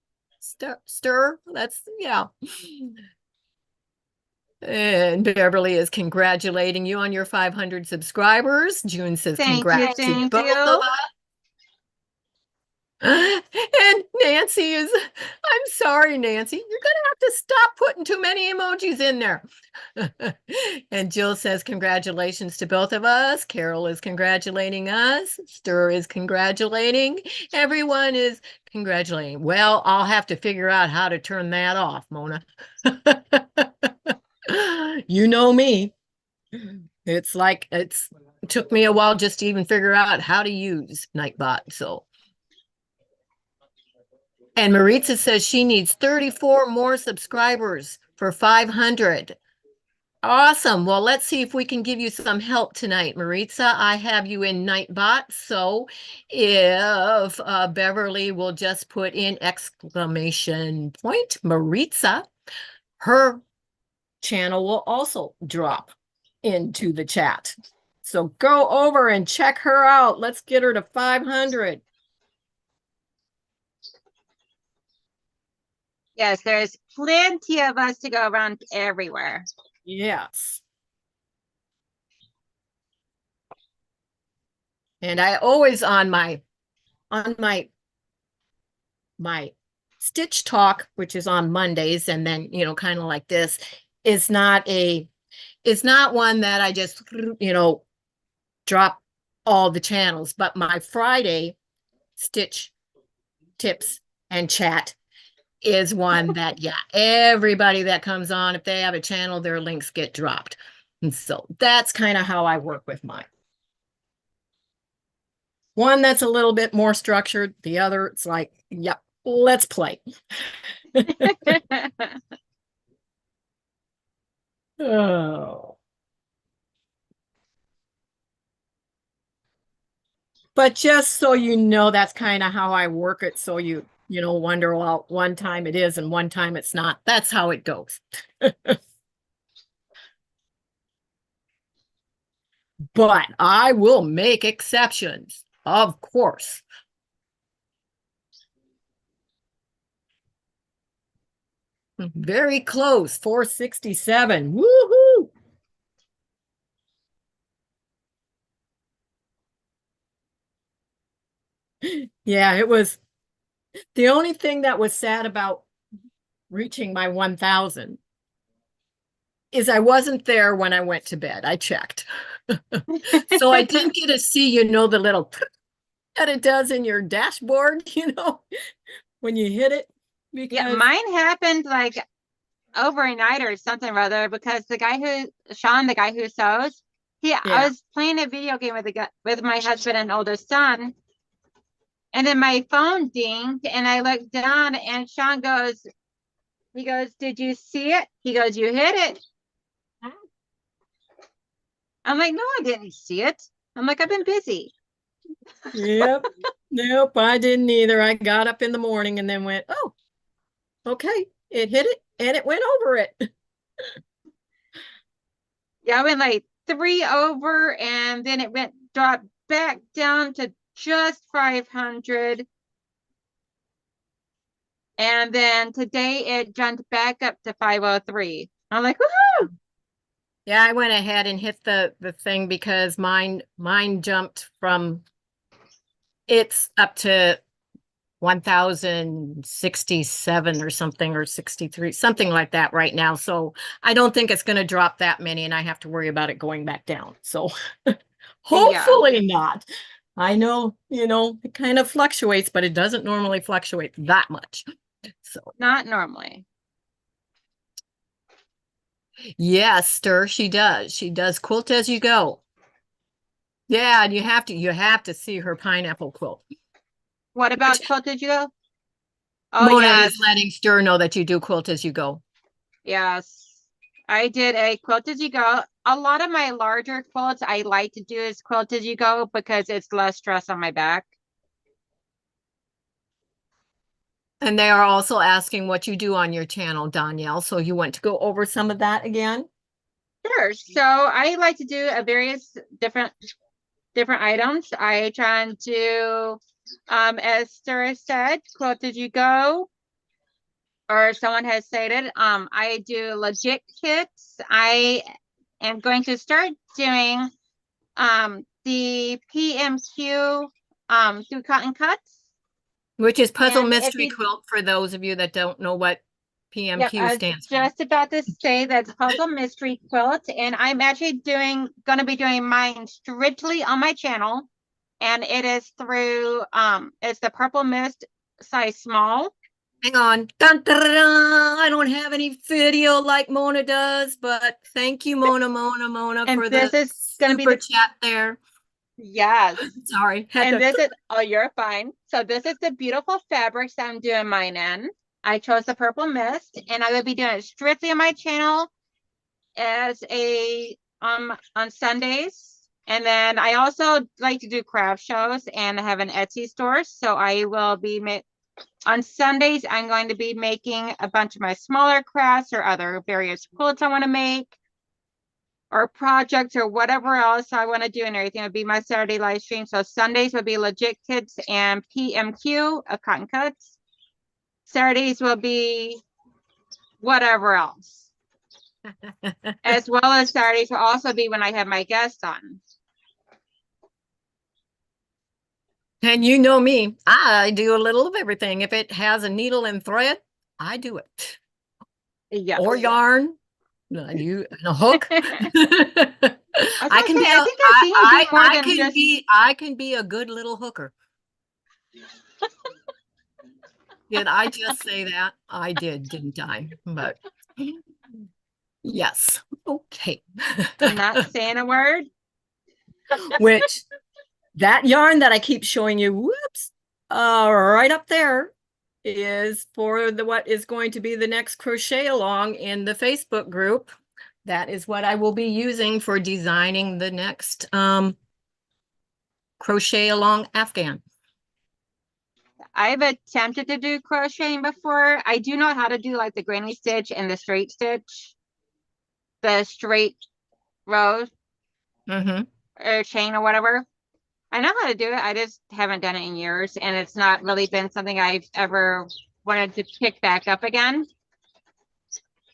[SPEAKER 1] Stir, that's yeah. And Beverly is congratulating you on your 500 subscribers. June says
[SPEAKER 2] Thank you,
[SPEAKER 1] congrats to
[SPEAKER 2] thank
[SPEAKER 1] both of
[SPEAKER 2] you.
[SPEAKER 1] us. And Nancy is, I'm sorry, Nancy, you're going to have to stop putting too many emojis in there. And Jill says, congratulations to both of us. Carol is congratulating us. Stir is congratulating. Everyone is congratulating. Well, I'll have to figure out how to turn that off, Mona. You know me. It's like it took me a while just to even figure out how to use Nightbot. So, and Maritza says she needs 34 more subscribers for 500. Awesome. Well, let's see if we can give you some help tonight, Maritza. I have you in Nightbot. So if Beverly will just put in exclamation point, Maritza, her channel will also drop into the chat. So go over and check her out. Let's get her to 500.
[SPEAKER 2] Yes, there's plenty of us to go around everywhere.
[SPEAKER 1] Yes. And I always on my my stitch talk, which is on Mondays, and then, kind of like this, is not one that I just, drop all the channels, but my Friday stitch tips and chat is one that, yeah, everybody that comes on, if they have a channel, their links get dropped. And so that's kind of how I work with mine. One that's a little bit more structured, the other, it's like, yep, let's play. Oh. But just so you know, that's kind of how I work it. So wonder, well, one time it is and one time it's not. That's how it goes. But I will make exceptions, of course. Very close, 467. Woohoo! Yeah, it was the only thing that was sad about reaching my 1,000 is I wasn't there when I went to bed. I checked. So I didn't get to see, the little that it does in your dashboard, when you hit it.
[SPEAKER 2] Yeah,
[SPEAKER 1] Because,
[SPEAKER 2] mine happened like overnight or something rather because the guy who sews, I
[SPEAKER 1] yeah,
[SPEAKER 2] was playing a video game with my husband and oldest son, and then my phone dinged, and I looked down, and he goes, "Did you see it?" He goes, "You hit it." I'm like, "No, I didn't see it." I'm like, "I've been busy."
[SPEAKER 1] yep, nope, I didn't either. I got up in the morning and then went, oh, okay, it hit it and it went over it.
[SPEAKER 2] Yeah, I went like 3 over, and then it dropped back down to just 500. And then today it jumped back up to 503. I'm like, woohoo!
[SPEAKER 1] Yeah, I went ahead and hit the thing because mine jumped from it's up to 1,067 or something, or 63, something like that right now. So I don't think it's going to drop that many and I have to worry about it going back down. So
[SPEAKER 2] Yeah,
[SPEAKER 1] hopefully not. I know, it kind of fluctuates, but it doesn't normally fluctuate that much. So
[SPEAKER 2] not normally.
[SPEAKER 1] yes, Stir, she does. She does quilt as you go. Yeah, and you have to see her pineapple quilt.
[SPEAKER 2] What
[SPEAKER 1] Which
[SPEAKER 2] about Quilt Did You Go? Oh,
[SPEAKER 1] Mona is
[SPEAKER 2] yes.
[SPEAKER 1] letting Stir know that you do quilt as you go.
[SPEAKER 2] Yes. I did a Quilt As You Go. A lot of my larger quilts I like to do is Quilt As You Go because it's less stress on my back.
[SPEAKER 1] And they are also asking what you do on your channel, Donnell. So you want to go over some of that again?
[SPEAKER 2] Sure. So I like to do a various different items. I try and do, as Sarah said, Quilt As You Go, or someone has stated, I do legit kits. I am going to start doing the PMQ through cotton cuts.
[SPEAKER 1] Which is Puzzle
[SPEAKER 2] And if
[SPEAKER 1] Mystery
[SPEAKER 2] you,
[SPEAKER 1] Quilt for those of you that don't know what
[SPEAKER 2] yep,
[SPEAKER 1] PMQ
[SPEAKER 2] I was
[SPEAKER 1] stands for.
[SPEAKER 2] just about to say that's Puzzle Mystery Quilt, and I'm actually going to be doing mine strictly on my channel, and it is through it's the Purple Mist size small.
[SPEAKER 1] Hang on. Dun, dun, dun, dun. I don't have any video like Mona does, but thank you, Mona,
[SPEAKER 2] And
[SPEAKER 1] for
[SPEAKER 2] this
[SPEAKER 1] the
[SPEAKER 2] is going to be
[SPEAKER 1] super
[SPEAKER 2] the,
[SPEAKER 1] chat there.
[SPEAKER 2] yes.
[SPEAKER 1] Sorry, had
[SPEAKER 2] And
[SPEAKER 1] to.
[SPEAKER 2] this is, oh, you're fine. So this is the beautiful fabrics that I'm doing mine in. I chose the Purple Mist, and I will be doing it strictly on my channel as a on Sundays. And then I also like to do craft shows and I have an Etsy store. So I will be on Sundays, I'm going to be making a bunch of my smaller crafts or other various quilts I want to make, or projects or whatever else I want to do, and everything would be my Saturday live stream. So Sundays would be legit kits and PMQ of cotton cuts. Saturdays will be whatever else. As well as Saturdays will also be when I have my guests on.
[SPEAKER 1] And you know me, I do a little of everything. If it has a needle and thread, I do it. Or
[SPEAKER 2] Yes.
[SPEAKER 1] yarn, and a hook.
[SPEAKER 2] I was gonna say, I think I've seen you do more than just.
[SPEAKER 1] I can be a good little hooker. Did I just say that? I did, didn't I? But yes. Okay.
[SPEAKER 2] I'm not saying a word.
[SPEAKER 1] Which that yarn that I keep showing you, whoops, right up there is for what is going to be the next crochet along in the Facebook group. That is what I will be using for designing the next crochet along Afghan.
[SPEAKER 2] I've attempted to do crocheting before. I do know how to do like the granny stitch and the straight stitch, the straight row
[SPEAKER 1] Mm-hmm.
[SPEAKER 2] or chain or whatever. I know how to do it. I just haven't done it in years, and it's not really been something I've ever wanted to pick back up again.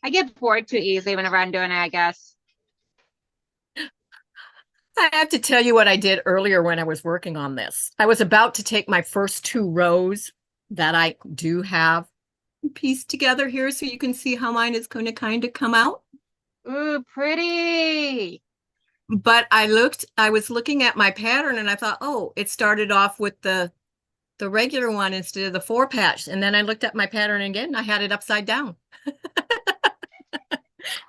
[SPEAKER 2] I get bored too easily whenever I'm doing it, I guess.
[SPEAKER 1] I have to tell you what I did earlier when I was working on this. I was about to take my first 2 rows that I do have pieced together here so you can see how mine is going to kind of come out.
[SPEAKER 2] Ooh, pretty.
[SPEAKER 1] But I was looking at my pattern and I thought, oh, it started off with the regular one instead of the 4 patch. And then I looked at my pattern again and I had it upside down.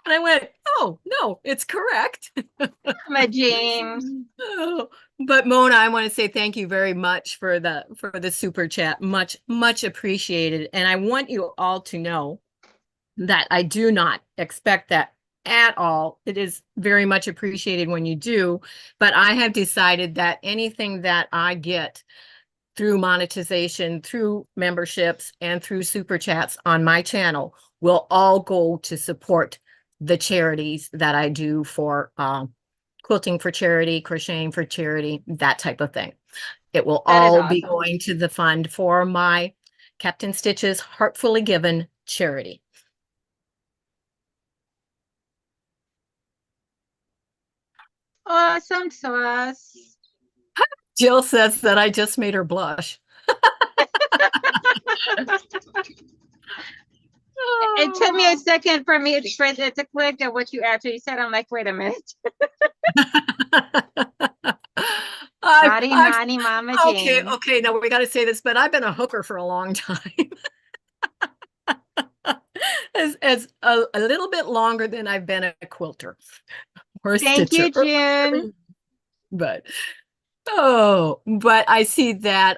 [SPEAKER 1] And I went, oh, no, it's correct.
[SPEAKER 2] My James.
[SPEAKER 1] Oh, but Mona, I want to say thank you very much for the super chat. Much appreciated. And I want you all to know that I do not expect that at all. It is very much appreciated when you do, but I have decided that anything that I get through monetization, through memberships, and through super chats on my channel will all go to support the charities that I do for quilting for charity, crocheting for charity, that type of thing. It will
[SPEAKER 2] That is
[SPEAKER 1] all be
[SPEAKER 2] awesome.
[SPEAKER 1] going to the fund for my Captain Stitch's Heartfully Given charity.
[SPEAKER 2] Awesome sauce.
[SPEAKER 1] Jill says that I just made her blush.
[SPEAKER 2] It took me a second for it to click at what you actually said. I'm like, wait a minute. Naughty,
[SPEAKER 1] I've
[SPEAKER 2] naughty Mama
[SPEAKER 1] okay,
[SPEAKER 2] Jane.
[SPEAKER 1] okay, now we got to say this, but I've been a hooker for a long time. As a little bit longer than I've been a quilter or a
[SPEAKER 2] Thank
[SPEAKER 1] stitcher.
[SPEAKER 2] you, June.
[SPEAKER 1] But but I see that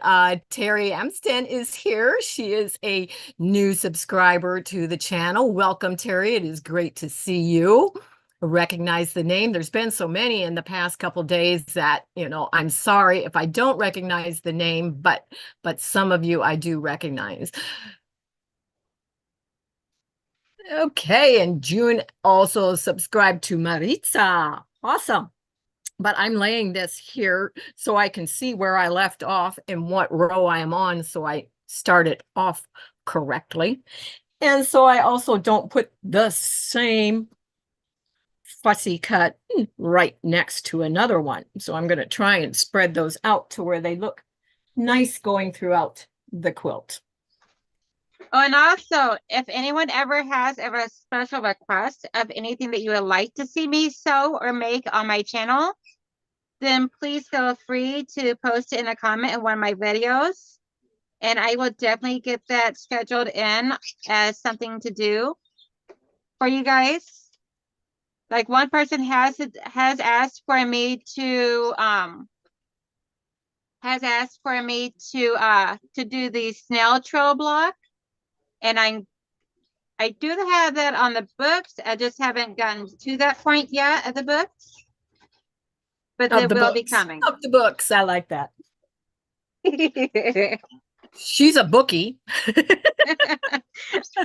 [SPEAKER 1] Terry Amston is here. She is a new subscriber to the channel. Welcome, Terry. It is great to see you. Recognize the name. There's been so many in the past couple days that, I'm sorry if I don't recognize the name, but some of you I do recognize. Okay, and June also subscribed to Maritza. Awesome. But I'm laying this here so I can see where I left off and what row I am on so I start it off correctly. And so I also don't put the same fussy cut right next to another one. So I'm going to try and spread those out to where they look nice going throughout the quilt.
[SPEAKER 2] Oh, and also, if anyone ever has a special request of anything that you would like to see me sew or make on my channel, then please feel free to post it in a comment in one of my videos. And I will definitely get that scheduled in as something to do for you guys. Like one person has asked for me to do the snail trail block, and I do have that on the books. I just haven't gotten to that point yet of the books, but they will be coming.
[SPEAKER 1] Of the books. I like that. She's a bookie.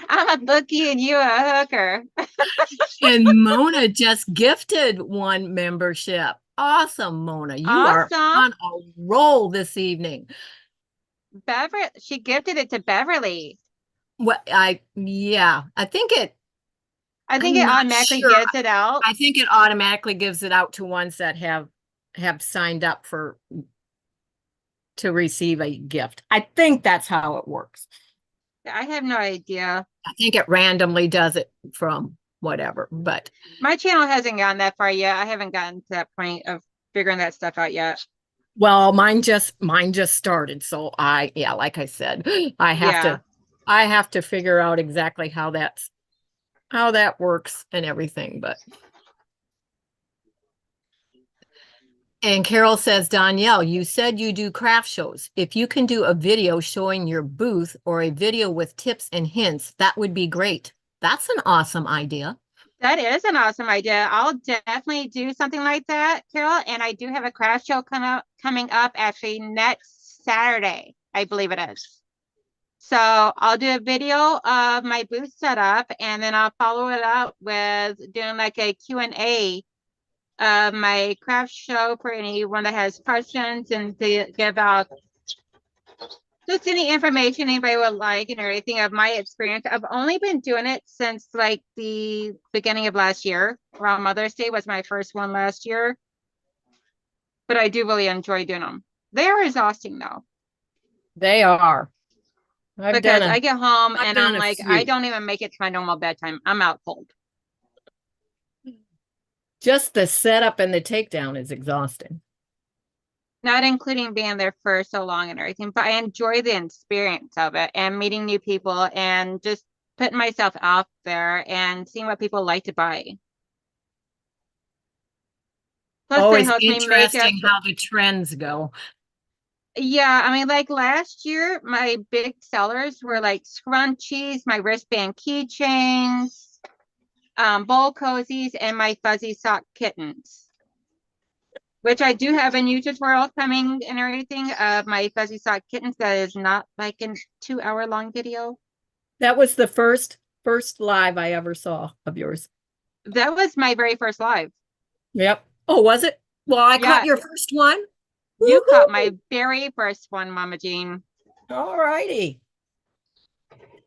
[SPEAKER 2] I'm a bookie and you a hooker.
[SPEAKER 1] And Mona just gifted one membership. Awesome, Mona. You are
[SPEAKER 2] Awesome.
[SPEAKER 1] on a roll this evening.
[SPEAKER 2] She gifted it to Beverly.
[SPEAKER 1] I think it I'm
[SPEAKER 2] it
[SPEAKER 1] not
[SPEAKER 2] automatically
[SPEAKER 1] sure.
[SPEAKER 2] gives it out.
[SPEAKER 1] I think it automatically gives it out to ones that have signed up to receive a gift. I think that's how it works.
[SPEAKER 2] I have no idea.
[SPEAKER 1] I think it randomly does it from whatever, but
[SPEAKER 2] My channel hasn't gotten that far yet. I haven't gotten to that point of figuring that stuff out yet.
[SPEAKER 1] well, mine just started. So yeah, like I said, I have
[SPEAKER 2] Yeah.
[SPEAKER 1] to I have to figure out exactly how that works and everything, but and Carol says, Donnell, you said you do craft shows. If you can do a video showing your booth or a video with tips and hints, that would be great. That's an awesome idea.
[SPEAKER 2] That is an awesome idea. I'll definitely do something like that, Carol. And I do have a craft show coming up actually next Saturday, I believe it is. So I'll do a video of my booth setup, and then I'll follow it up with doing like a Q&A of my craft show for anyone that has questions, and to give out just any information anybody would like and everything of my experience. I've only been doing it since like the beginning of last year. Around Mother's Day was my first one last year, but I do really enjoy doing them. They are exhausting though,
[SPEAKER 1] They are. I've done
[SPEAKER 2] because
[SPEAKER 1] a
[SPEAKER 2] I get home
[SPEAKER 1] I've
[SPEAKER 2] and
[SPEAKER 1] done
[SPEAKER 2] I'm
[SPEAKER 1] a
[SPEAKER 2] like, I
[SPEAKER 1] few.
[SPEAKER 2] don't even make it to my normal bedtime. I'm out cold.
[SPEAKER 1] Just the setup and the takedown is exhausting.
[SPEAKER 2] Not including being there for so long and everything, but I enjoy the experience of it and meeting new people and just putting myself out there and seeing what people like to buy. Plus, it
[SPEAKER 1] Always
[SPEAKER 2] helps me make up.
[SPEAKER 1] interesting how the trends go.
[SPEAKER 2] Yeah, I mean, like last year, my big sellers were like scrunchies, my wristband keychains, bowl cozies, and my fuzzy sock kittens, which I do have a new tutorial coming and everything of my fuzzy sock kittens that is not like a 2 hour long video.
[SPEAKER 1] That was the first live I ever saw of yours.
[SPEAKER 2] That was my very first live.
[SPEAKER 1] Yep. Oh, was it? Well, I caught
[SPEAKER 2] Yeah,
[SPEAKER 1] your first one.
[SPEAKER 2] you caught
[SPEAKER 1] Woohoo!
[SPEAKER 2] my very first one, Mama Jean.
[SPEAKER 1] All righty.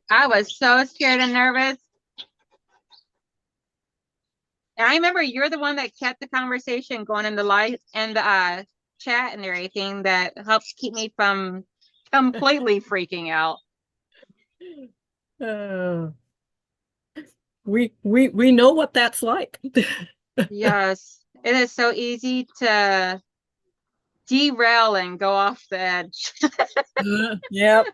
[SPEAKER 2] I was so scared and nervous. And I remember you're the one that kept the conversation going in the live and the chat and everything that helps keep me from completely freaking out.
[SPEAKER 1] Uh, we know what that's like.
[SPEAKER 2] Yes, it is so easy to derail and go off the edge,
[SPEAKER 1] Yep.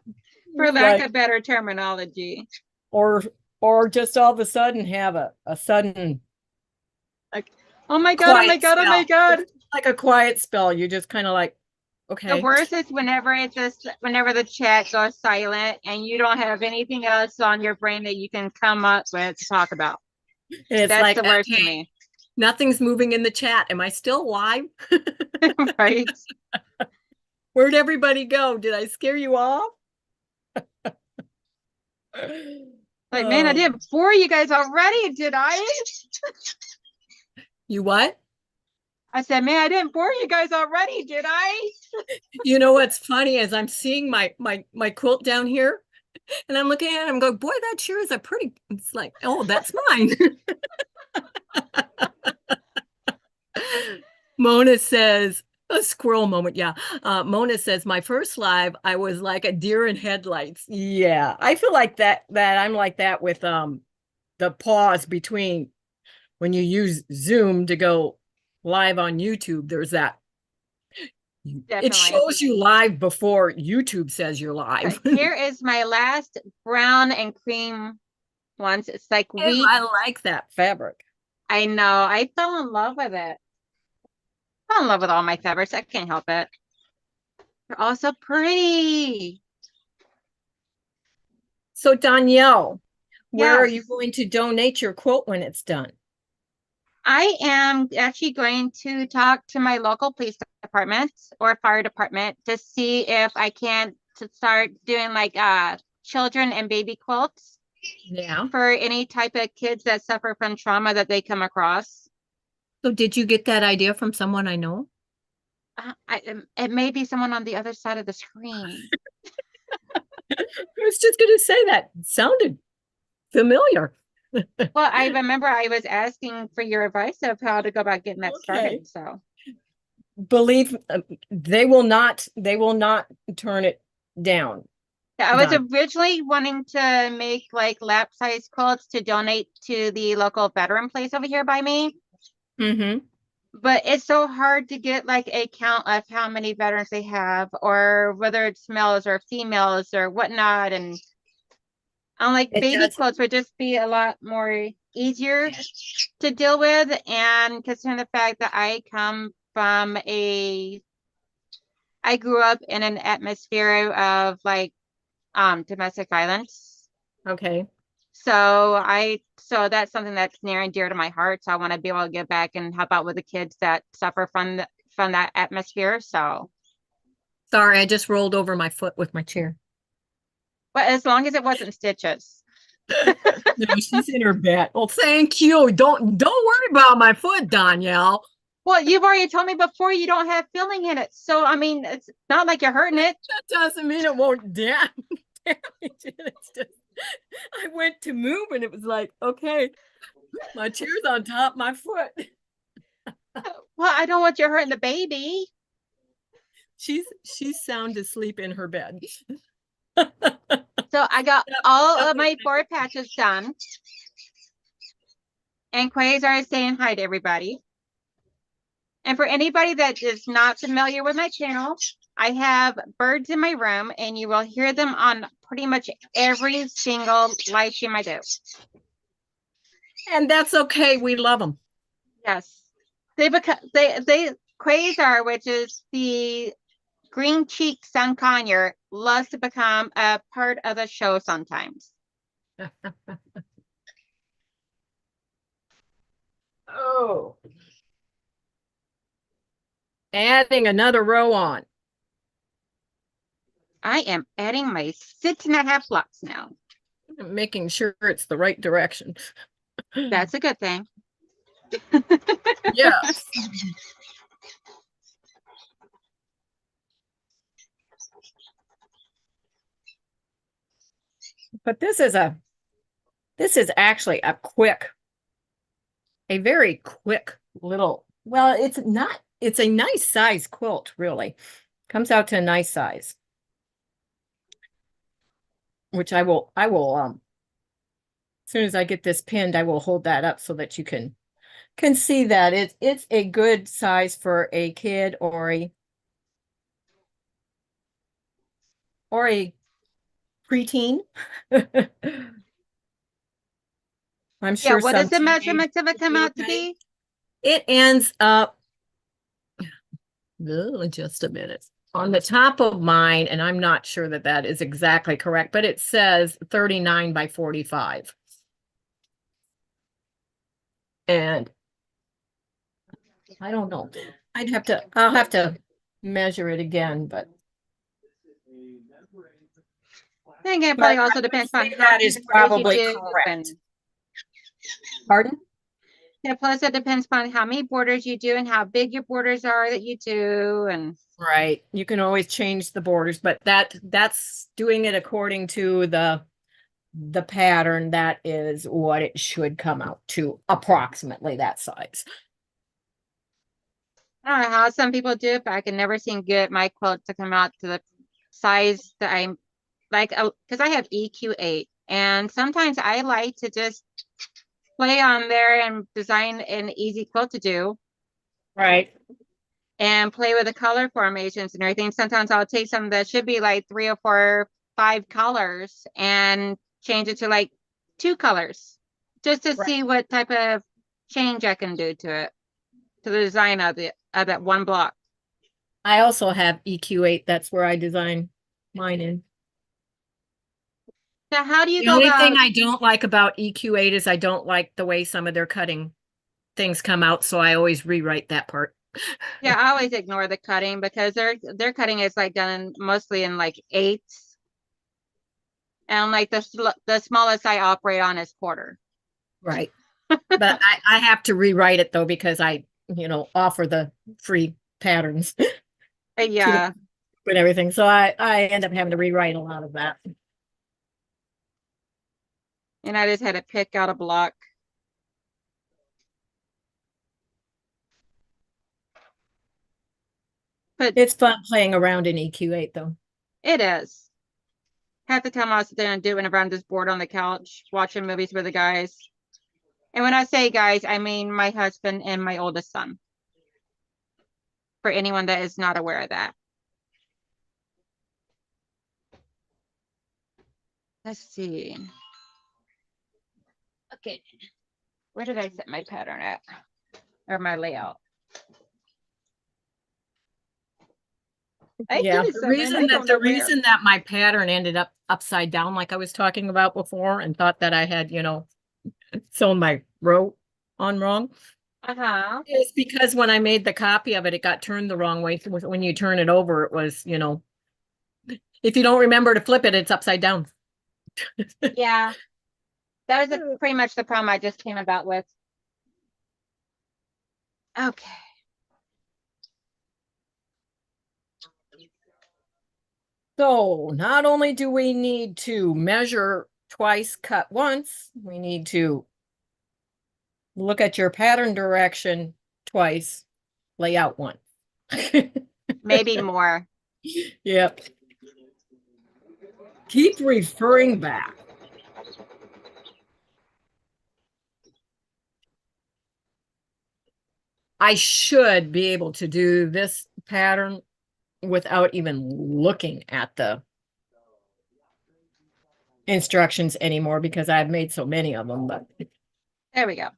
[SPEAKER 2] for lack
[SPEAKER 1] Like
[SPEAKER 2] of better terminology.
[SPEAKER 1] or or just all of a sudden have a sudden
[SPEAKER 2] Like, oh my God, oh my
[SPEAKER 1] quiet
[SPEAKER 2] God, oh my
[SPEAKER 1] spell.
[SPEAKER 2] God.
[SPEAKER 1] It's like a quiet spell. You just kind of like,
[SPEAKER 2] The
[SPEAKER 1] okay.
[SPEAKER 2] worst is whenever the chat goes silent and you don't have anything else on your brain that you can come up with to talk about.
[SPEAKER 1] And it's
[SPEAKER 2] That's
[SPEAKER 1] like,
[SPEAKER 2] the worst to
[SPEAKER 1] okay,
[SPEAKER 2] me.
[SPEAKER 1] nothing's moving in the chat. Am I still live?
[SPEAKER 2] Right?
[SPEAKER 1] Where'd everybody go? Did I scare you off?
[SPEAKER 2] Like, man, I
[SPEAKER 1] Oh,
[SPEAKER 2] didn't bore you guys already, did I?
[SPEAKER 1] you what?
[SPEAKER 2] I said, man, I didn't bore you guys already, did I?
[SPEAKER 1] You know what's funny is I'm seeing my quilt down here, and I'm looking at it. I'm going, boy, that sure is a pretty. It's like, oh, that's mine. Mona says, a squirrel moment. Yeah. Mona says, my first live, I was like a deer in headlights. Yeah. I feel like that I'm like that with the pause between when you use Zoom to go live on YouTube. There's that. It
[SPEAKER 2] Definitely.
[SPEAKER 1] shows you live before YouTube says you're live.
[SPEAKER 2] Okay, here is my last brown and cream ones. It's like
[SPEAKER 1] And
[SPEAKER 2] wheat.
[SPEAKER 1] I like that fabric.
[SPEAKER 2] I know. I fell in love with it. I fell in love with all my fabrics. I can't help it. They're all so pretty.
[SPEAKER 1] So Donnell, where are you
[SPEAKER 2] Yes.
[SPEAKER 1] going to donate your quilt when it's done?
[SPEAKER 2] I am actually going to talk to my local police department or fire department to see if I can to start doing like children and baby quilts
[SPEAKER 1] Yeah.
[SPEAKER 2] for any type of kids that suffer from trauma that they come across.
[SPEAKER 1] So did you get that idea from someone I know?
[SPEAKER 2] It may be someone on the other side of the screen.
[SPEAKER 1] I was just going to say that. It sounded familiar.
[SPEAKER 2] Well, I remember I was asking for your advice of how to go about getting that
[SPEAKER 1] Okay.
[SPEAKER 2] started. So
[SPEAKER 1] believe they will not turn it down.
[SPEAKER 2] Yeah, I was
[SPEAKER 1] Done.
[SPEAKER 2] originally wanting to make like lap size quilts to donate to the local veteran place over here by me.
[SPEAKER 1] Mm-hmm.
[SPEAKER 2] But it's so hard to get like a count of how many veterans they have, or whether it's males or females or whatnot. And unlike
[SPEAKER 1] It
[SPEAKER 2] baby
[SPEAKER 1] does.
[SPEAKER 2] quilts would just be a lot more easier to deal with. And considering the fact that I grew up in an atmosphere of like domestic violence.
[SPEAKER 1] Okay.
[SPEAKER 2] So that's something that's near and dear to my heart. So I want to be able to give back and help out with the kids that suffer from that atmosphere. So,
[SPEAKER 1] Sorry, I just rolled over my foot with my chair.
[SPEAKER 2] but as long as it wasn't stitches.
[SPEAKER 1] No, she's in her bed. Well, thank you. Don't worry about my foot, Danielle.
[SPEAKER 2] Well, you've already told me before you don't have filling in it. So I mean, it's not like you're hurting it.
[SPEAKER 1] That doesn't mean it won't damage it. It's just I went to move and it was like, okay, my chair's on top of my foot.
[SPEAKER 2] Well, I don't want you hurting the baby.
[SPEAKER 1] She's sound asleep in her bed.
[SPEAKER 2] So I got
[SPEAKER 1] Yep,
[SPEAKER 2] all
[SPEAKER 1] yep.
[SPEAKER 2] of my 4 patches done. And Quasar is saying hi to everybody. And for anybody that is not familiar with my channel, I have birds in my room, and you will hear them on pretty much every single live stream I do.
[SPEAKER 1] And that's okay. We love them.
[SPEAKER 2] Yes, they Quasar, which is the green cheek sun conure, loves to become a part of the show sometimes.
[SPEAKER 1] Oh, adding another row on.
[SPEAKER 2] I am adding my 6.5 blocks now.
[SPEAKER 1] Making sure it's the right direction.
[SPEAKER 2] That's a good thing.
[SPEAKER 1] Yes. But this is actually a very quick little, well, it's a nice size quilt, really. Comes out to a nice size. Which as soon as I get this pinned, I will hold that up so that you can see that it's a good size for a kid or a preteen. I'm
[SPEAKER 2] Yeah,
[SPEAKER 1] sure
[SPEAKER 2] what is
[SPEAKER 1] some
[SPEAKER 2] the
[SPEAKER 1] teenagers
[SPEAKER 2] measurements of it
[SPEAKER 1] would
[SPEAKER 2] come
[SPEAKER 1] be
[SPEAKER 2] out to
[SPEAKER 1] okay.
[SPEAKER 2] be?
[SPEAKER 1] It ends up, oh, just a minute. On the top of mine, and I'm not sure that that is exactly correct, but it says 39 by 45. And I don't know. I'll have to measure it again, but
[SPEAKER 2] Then again, it
[SPEAKER 1] but
[SPEAKER 2] probably
[SPEAKER 1] I
[SPEAKER 2] also
[SPEAKER 1] would
[SPEAKER 2] depends on
[SPEAKER 1] say
[SPEAKER 2] how
[SPEAKER 1] that
[SPEAKER 2] many
[SPEAKER 1] is
[SPEAKER 2] borders you
[SPEAKER 1] probably
[SPEAKER 2] do.
[SPEAKER 1] correct.
[SPEAKER 2] And
[SPEAKER 1] Pardon?
[SPEAKER 2] yeah, plus it depends on how many borders you do and how big your borders are that you do. And
[SPEAKER 1] Right. You can always change the borders, but that's doing it according to the pattern. That is what it should come out to, approximately that size.
[SPEAKER 2] I don't know how some people do it, but I can never seem to get my quilt to come out to the size that I'm like, because I have EQ8. And sometimes I like to just play on there and design an easy quilt to do
[SPEAKER 1] Right.
[SPEAKER 2] and play with the color formations and everything. Sometimes I'll take some that should be like 3 or 4, 5 colors and change it to like 2 colors just to
[SPEAKER 1] Right.
[SPEAKER 2] see what type of change I can do to it, to the design of that one block.
[SPEAKER 1] I also have EQ8. That's where I design mine in.
[SPEAKER 2] Now, how do you
[SPEAKER 1] The
[SPEAKER 2] go
[SPEAKER 1] only thing
[SPEAKER 2] about?
[SPEAKER 1] I don't like about EQ8 is I don't like the way some of their cutting things come out, so I always rewrite that part.
[SPEAKER 2] Yeah, I always ignore the cutting because their cutting is like done mostly in like eighths, and like the smallest I operate on is quarter.
[SPEAKER 1] Right. But I have to rewrite it though because I, offer the free patterns to the
[SPEAKER 2] Yeah,
[SPEAKER 1] and everything. So I end up having to rewrite a lot of that.
[SPEAKER 2] and I just had to pick out a block. But
[SPEAKER 1] It's fun playing around in EQ8 though.
[SPEAKER 2] it is. Half the time I'll sit there and do it whenever I'm just bored on the couch watching movies with the guys. And when I say guys, I mean my husband and my oldest son. For anyone that is not aware of that. Let's see. Okay. Where did I set my pattern at? Or my layout? I
[SPEAKER 1] Yeah,
[SPEAKER 2] did something. I don't
[SPEAKER 1] the
[SPEAKER 2] know where.
[SPEAKER 1] reason that my pattern ended up upside down, like I was talking about before, and thought that I had, sewn my row on wrong,
[SPEAKER 2] Uh-huh.
[SPEAKER 1] is because when I made the copy of it, it got turned the wrong way. So when you turn it over, it was, if you don't remember to flip it, it's upside down.
[SPEAKER 2] Yeah. That was pretty much the problem I just came about with. Okay.
[SPEAKER 1] So not only do we need to measure twice, cut once, we need to look at your pattern direction twice, lay out one.
[SPEAKER 2] Maybe more.
[SPEAKER 1] Yep. Keep referring back. I should be able to do this pattern without even looking at the instructions anymore because I've made so many of them, but
[SPEAKER 2] There we go.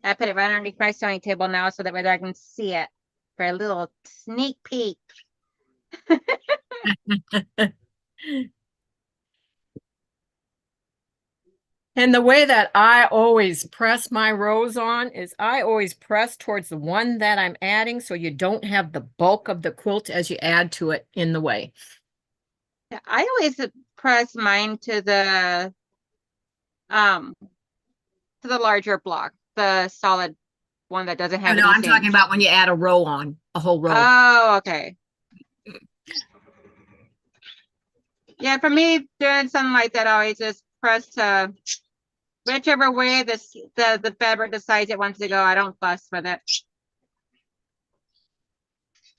[SPEAKER 2] I put it right underneath my sewing table now so that way I can see it for a little sneak peek.
[SPEAKER 1] and the way that I always press my rows on is I always press towards the one that I'm adding so you don't have the bulk of the quilt as you add to it in the way.
[SPEAKER 2] Yeah, I always press mine um to the larger block, the solid one that doesn't
[SPEAKER 1] Oh,
[SPEAKER 2] have
[SPEAKER 1] no,
[SPEAKER 2] any
[SPEAKER 1] I'm talking
[SPEAKER 2] seams.
[SPEAKER 1] about when you add a row on, a whole row.
[SPEAKER 2] Oh, okay. Yeah, for me, doing something like that, I always just press to whichever way the fabric decides it wants to go. I don't fuss with it.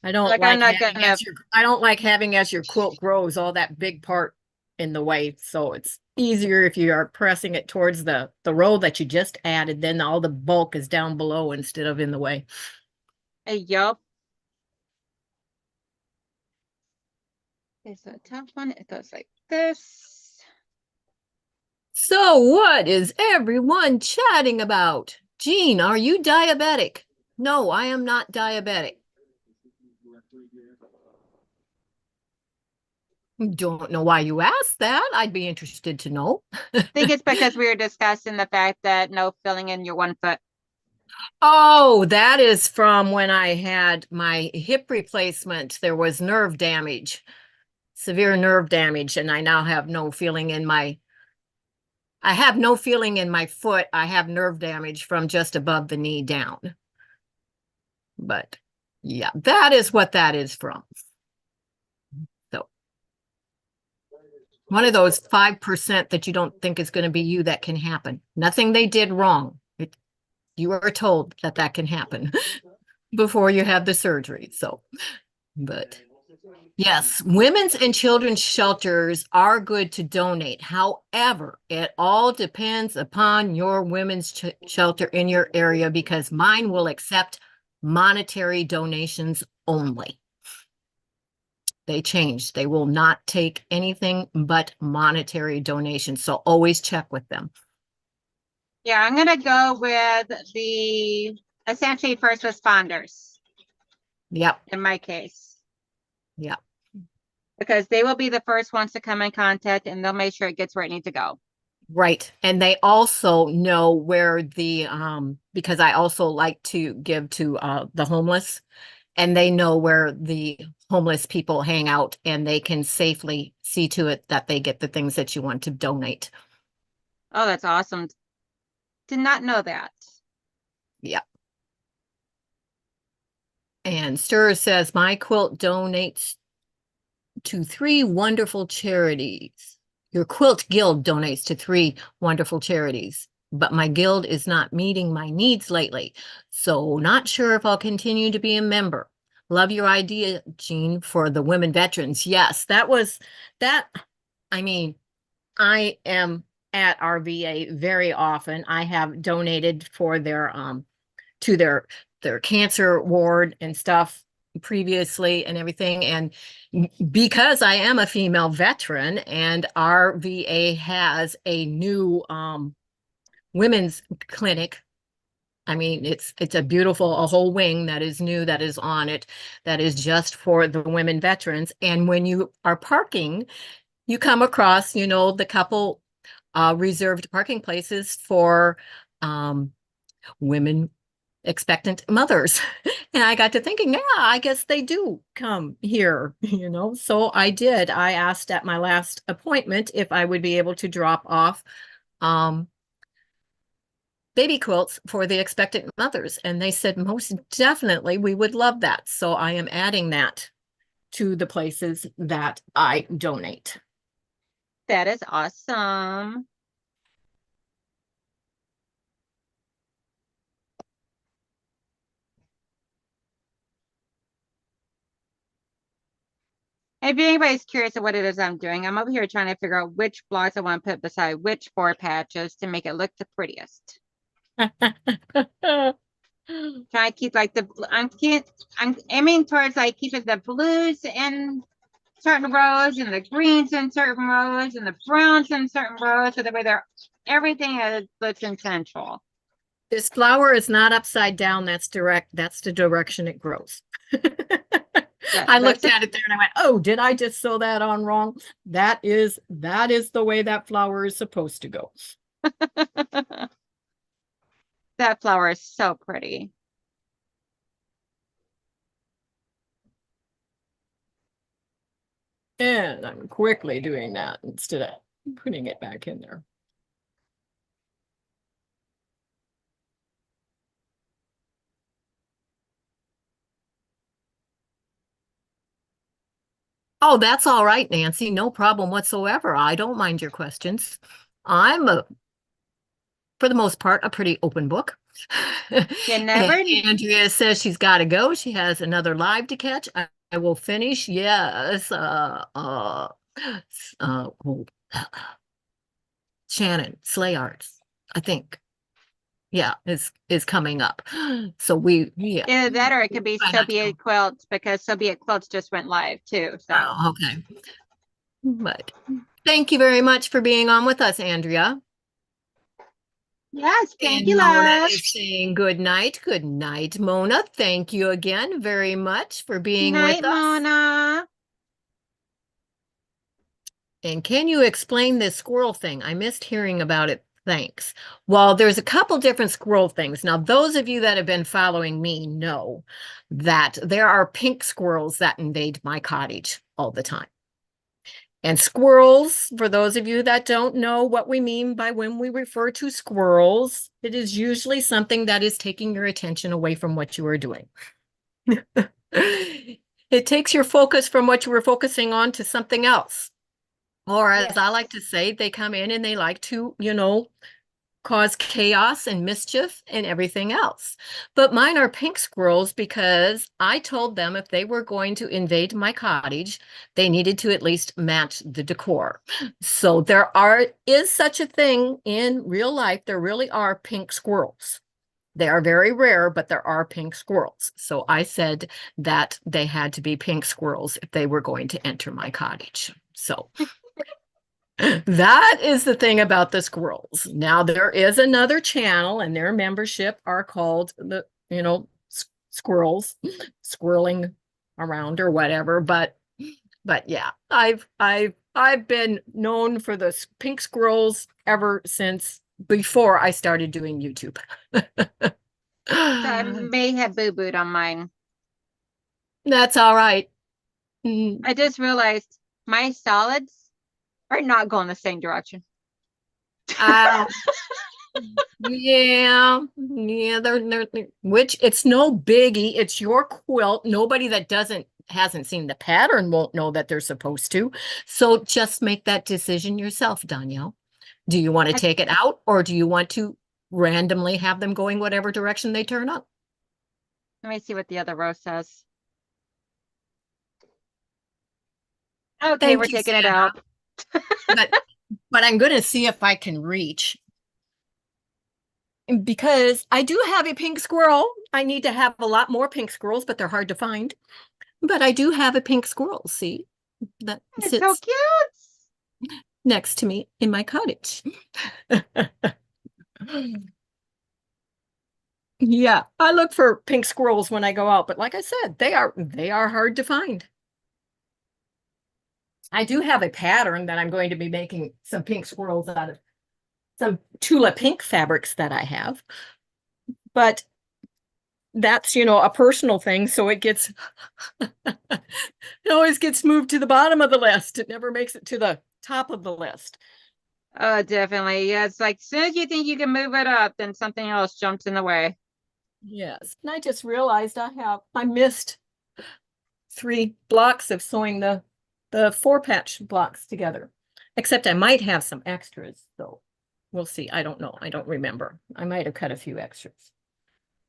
[SPEAKER 2] Like I'm not gonna.
[SPEAKER 1] I don't like having as your quilt grows all that big part in the way. So it's easier if you are pressing it towards the row that you just added, then all the bulk is down below instead of in the way.
[SPEAKER 2] Yup. It's a tough one. It goes like this.
[SPEAKER 1] So what is everyone chatting about? Jean, are you diabetic? No, I am not diabetic. Don't know why you asked that. I'd be interested to know.
[SPEAKER 2] I think it's because we were discussing the fact that no filling in your one foot.
[SPEAKER 1] Oh, that is from when I had my hip replacement. There was nerve damage, severe nerve damage, and I now have no feeling in my I have no feeling in my foot. I have nerve damage from just above the knee down. But yeah, that is what that is from. So one of those 5% that you don't think is going to be you that can happen. Nothing they did wrong. You are told that that can happen before you have the surgery. So, but yes, women's and children's shelters are good to donate. However, it all depends upon your women's shelter in your area because mine will accept monetary donations only. They changed. They will not take anything but monetary donations. So always check with them.
[SPEAKER 2] Yeah, I'm gonna go with the essentially first responders
[SPEAKER 1] Yep.
[SPEAKER 2] in my case.
[SPEAKER 1] Yep.
[SPEAKER 2] Because they will be the first ones to come in contact and they'll make sure it gets where it needs to go.
[SPEAKER 1] Right. And they also know where because I also like to give to the homeless, and they know where the homeless people hang out and they can safely see to it that they get the things that you want to donate.
[SPEAKER 2] Oh, that's awesome. Did not know that.
[SPEAKER 1] Yeah. And Stir says, my quilt donates to 3 wonderful charities. Your quilt guild donates to 3 wonderful charities, but my guild is not meeting my needs lately. So not sure if I'll continue to be a member. love your idea, Jean, for the women veterans. Yes, that was that. I mean, I am at our VA very often. I have donated for their to their cancer ward and stuff previously and everything. And because I am a female veteran and our VA has a new women's clinic. I mean, it's a beautiful, a whole wing that is new, that is on it, that is just for the women veterans. And when you are parking, you come across, the couple reserved parking places for women expectant mothers. And I got to thinking, yeah, I guess they do come here, So I did. I asked at my last appointment if I would be able to drop off um, baby quilts for the expectant mothers. And they said, most definitely, we would love that. So I am adding that to the places that I donate.
[SPEAKER 2] That is awesome. If anybody's curious of what it is I'm doing, I'm over here trying to figure out which blocks I want to put beside which four patches to make it look the prettiest. Trying to keep like I'm aiming towards like keeping the blues in certain rows and the greens in certain rows and the browns in certain rows, so that way everything looks essential.
[SPEAKER 1] This flower is not upside down. That's direct. That's the direction it grows. I looked at it there and I went, oh, did I just sew that on wrong? That is the way that flower is supposed to go.
[SPEAKER 2] That flower is so pretty.
[SPEAKER 1] And I'm quickly doing that instead of putting it back in there. Oh, that's all right, Nancy. No problem whatsoever. I don't mind your questions. I'm for the most part, a pretty open book.
[SPEAKER 2] You never.
[SPEAKER 1] And Andrea says she's got to go. She has another live to catch. I will finish. Yes. Oh, Shannon Slay Arts, I think. Yeah, is coming up. So yeah.
[SPEAKER 2] Either that or it could be Soviet Quilts, because Soviet Quilts just went live too. So
[SPEAKER 1] okay. But thank you very much for being on with us, Andrea.
[SPEAKER 2] yes, thank
[SPEAKER 1] And
[SPEAKER 2] you,
[SPEAKER 1] Mona
[SPEAKER 2] love.
[SPEAKER 1] is saying good night. Good night, Mona. Thank you again very much for being
[SPEAKER 2] Night,
[SPEAKER 1] with us.
[SPEAKER 2] Mona.
[SPEAKER 1] And can you explain this squirrel thing? I missed hearing about it. Thanks. Well, there's a couple different squirrel things. Now, those of you that have been following me know that there are pink squirrels that invade my cottage all the time. And squirrels, for those of you that don't know what we mean by when we refer to squirrels, it is usually something that is taking your attention away from what you are doing. It takes your focus from what you were focusing on to something else. Or as I like to say, they come in and they like to, cause chaos and mischief and everything else. But mine are pink squirrels because I told them if they were going to invade my cottage, they needed to at least match the decor. So is such a thing in real life. There really are pink squirrels. They are very rare, but there are pink squirrels. So I said that they had to be pink squirrels if they were going to enter my cottage. So that is the thing about the squirrels. Now there is another channel and their membership are called squirrels, squirreling around or whatever. But yeah, I've been known for the pink squirrels ever since before I started doing YouTube.
[SPEAKER 2] So I may have boo-booed on mine.
[SPEAKER 1] That's all right.
[SPEAKER 2] I just realized my solids are not going the same direction.
[SPEAKER 1] Yeah, they're which it's no biggie. It's your quilt. Nobody that hasn't seen the pattern won't know that they're supposed to. So just make that decision yourself, Donnell. Do you want to take it out or do you want to randomly have them going whatever direction they turn up?
[SPEAKER 2] Let me see what the other row says. Okay, we're
[SPEAKER 1] Thank you,
[SPEAKER 2] taking it
[SPEAKER 1] Sandra.
[SPEAKER 2] out.
[SPEAKER 1] But I'm going to see if I can reach because I do have a pink squirrel. I need to have a lot more pink squirrels, but they're hard to find. But I do have a pink squirrel, see, that
[SPEAKER 2] It's so
[SPEAKER 1] sits
[SPEAKER 2] cute.
[SPEAKER 1] next to me in my cottage. Yeah, I look for pink squirrels when I go out, but like I said, they are hard to find. I do have a pattern that I'm going to be making some pink squirrels out of some Tula pink fabrics that I have, but that's, a personal thing, so it gets it always gets moved to the bottom of the list. It never makes it to the top of the list.
[SPEAKER 2] Oh, definitely. Yeah, it's like as soon as you think you can move it up, then something else jumps in the way.
[SPEAKER 1] Yes. And I just realized I missed 3 blocks of sewing the 4 patch blocks together. Except I might have some extras, so we'll see. I don't know. I don't remember. I might have cut a few extras.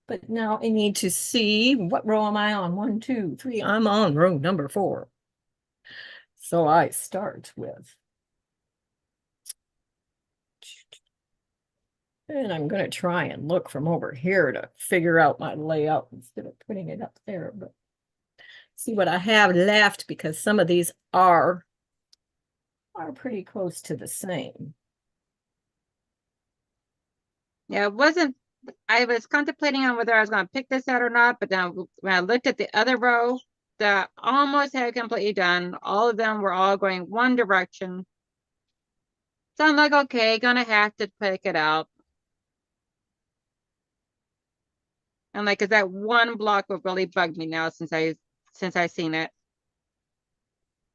[SPEAKER 1] But now I need to see what row am I on? 1, 2, 3. I'm on row number 4. So I start with, and I'm going to try and look from over here to figure out my layout instead of putting it up there. But see what I have left because some of these are pretty close to the same.
[SPEAKER 2] Yeah, it wasn't. I was contemplating on whether I was going to pick this out or not, but then when I looked at the other row that almost had completely done, all of them were all going one direction. So I'm like, okay, gonna have to pick it out. And like, cause that one block will really bug me now since I seen it.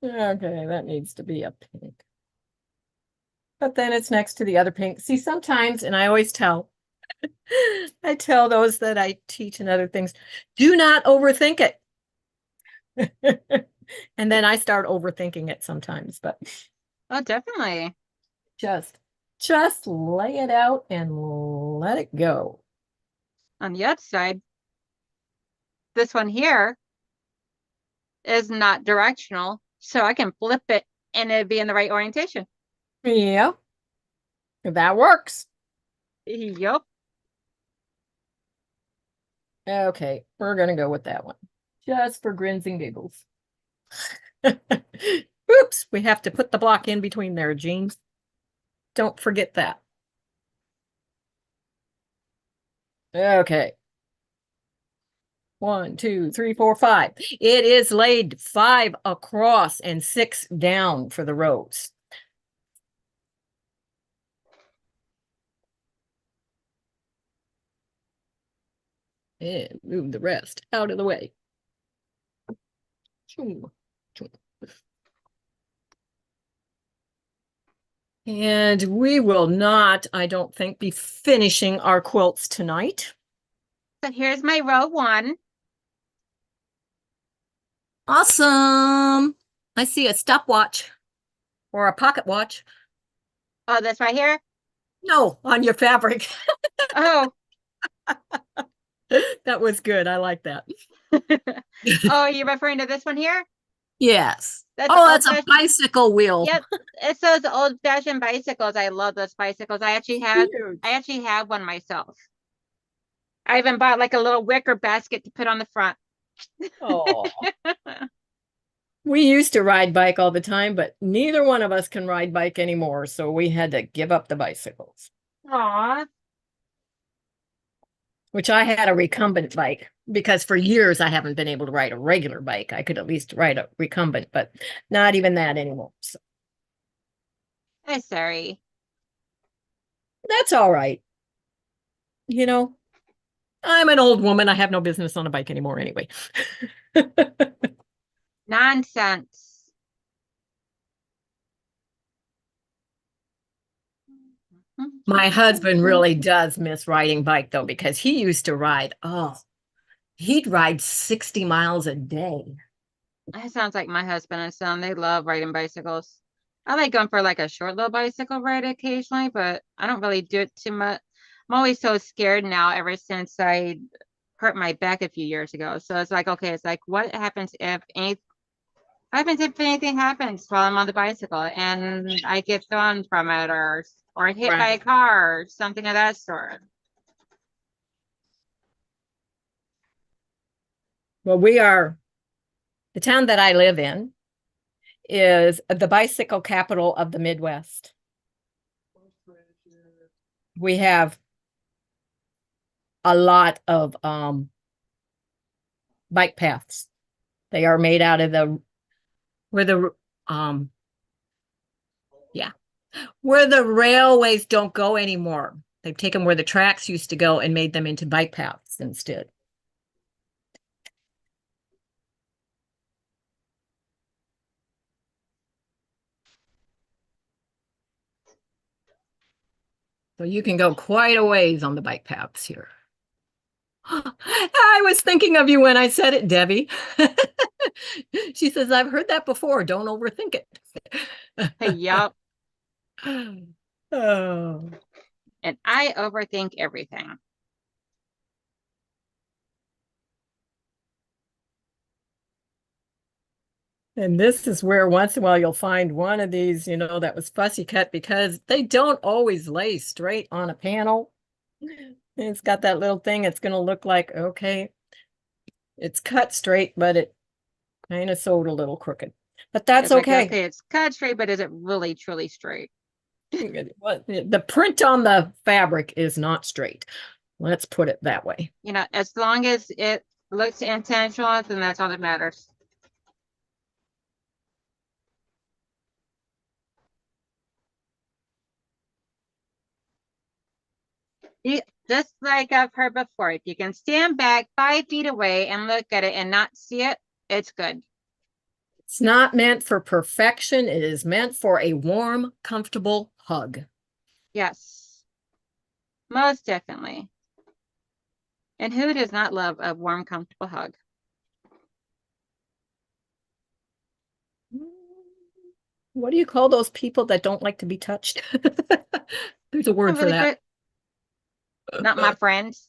[SPEAKER 1] Okay, that needs to be a pink. But then it's next to the other pink. See, sometimes, and I always tell, I tell those that I teach and other things, do not overthink it. And then I start overthinking it sometimes, but
[SPEAKER 2] Oh, definitely.
[SPEAKER 1] just just lay it out and let it go.
[SPEAKER 2] On the other side, this one here is not directional, so I can flip it and it'd be in the right orientation.
[SPEAKER 1] Yeah, that works.
[SPEAKER 2] Yup.
[SPEAKER 1] Okay, we're gonna go with that one. Just for grins and giggles. Oops, we have to put the block in between there, Jean. Don't forget that. Okay. 1, 2, 3, 4, 5. It is laid 5 across and 6 down for the rows. And move the rest out of the way. And we will not, I don't think, be finishing our quilts tonight.
[SPEAKER 2] So here's my row one.
[SPEAKER 1] Awesome. I see a stopwatch or a pocket watch.
[SPEAKER 2] Oh, this right here.
[SPEAKER 1] No, on your fabric.
[SPEAKER 2] Oh,
[SPEAKER 1] That was good. I like that.
[SPEAKER 2] oh, you're referring to this one here?
[SPEAKER 1] Yes.
[SPEAKER 2] That's
[SPEAKER 1] Oh,
[SPEAKER 2] old
[SPEAKER 1] that's a
[SPEAKER 2] fashioned.
[SPEAKER 1] bicycle wheel.
[SPEAKER 2] Yep, it's those old fashioned bicycles. I love those bicycles.
[SPEAKER 1] Huge.
[SPEAKER 2] I actually have one myself. I even bought like a little wicker basket to put on the front.
[SPEAKER 1] Oh. We used to ride bike all the time, but neither one of us can ride bike anymore, so we had to give up the bicycles.
[SPEAKER 2] Aw.
[SPEAKER 1] Which I had a recumbent bike because for years I haven't been able to ride a regular bike. I could at least ride a recumbent, but not even that anymore. So
[SPEAKER 2] I'm sorry.
[SPEAKER 1] that's all right. You know, I'm an old woman. I have no business on a bike anymore anyway.
[SPEAKER 2] Nonsense.
[SPEAKER 1] My husband really does miss riding bike though, because he used to ride, he'd ride 60 miles a day.
[SPEAKER 2] That sounds like my husband and son. They love riding bicycles. I like going for like a short little bicycle ride occasionally, but I don't really do it too much. I'm always so scared now ever since I hurt my back a few years ago. So it's like, okay, it's like what happens if any happens if anything happens while I'm on the bicycle and I get thrown from it or hit by a
[SPEAKER 1] Right.
[SPEAKER 2] car or something of that sort.
[SPEAKER 1] Well, the town that I live in is the bicycle capital of the Midwest. We have a lot of bike paths. They are made out of where the um yeah, where the railways don't go anymore. They've taken where the tracks used to go and made them into bike paths instead. So you can go quite a ways on the bike paths here. I was thinking of you when I said it, Debbie. She says, I've heard that before. Don't overthink it.
[SPEAKER 2] Yup.
[SPEAKER 1] Oh.
[SPEAKER 2] And I overthink everything.
[SPEAKER 1] And this is where once in a while you'll find one of these, that was fussy cut because they don't always lay straight on a panel. It's got that little thing. It's going to look like, okay, it's cut straight, but it kind of sewed a little crooked. But that's
[SPEAKER 2] It's like,
[SPEAKER 1] okay.
[SPEAKER 2] okay, it's cut straight, but is it really truly straight?
[SPEAKER 1] The print on the fabric is not straight. Let's put it that way.
[SPEAKER 2] As long as it looks intentional, then that's all that matters. Just like I've heard before, if you can stand back 5 feet away and look at it and not see it, it's good.
[SPEAKER 1] It's not meant for perfection. It is meant for a warm, comfortable hug.
[SPEAKER 2] Yes, most definitely. And who does not love a warm, comfortable hug?
[SPEAKER 1] What do you call those people that don't like to be touched? There's a
[SPEAKER 2] Not
[SPEAKER 1] word for
[SPEAKER 2] really
[SPEAKER 1] that.
[SPEAKER 2] good. Not my friends.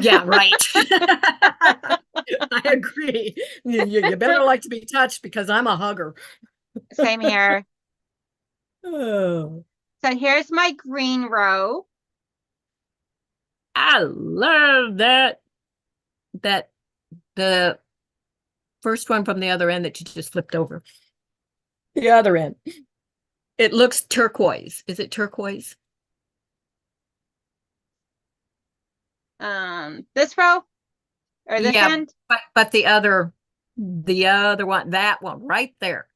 [SPEAKER 1] Yeah, right. I agree. You better like to be touched because I'm a hugger.
[SPEAKER 2] Same here.
[SPEAKER 1] Oh,
[SPEAKER 2] So here's my green row.
[SPEAKER 1] I love that the first one from the other end that you just flipped over. The other end. It looks turquoise. Is it turquoise?
[SPEAKER 2] This row or this
[SPEAKER 1] Yeah,
[SPEAKER 2] end.
[SPEAKER 1] but the other one, that one right there.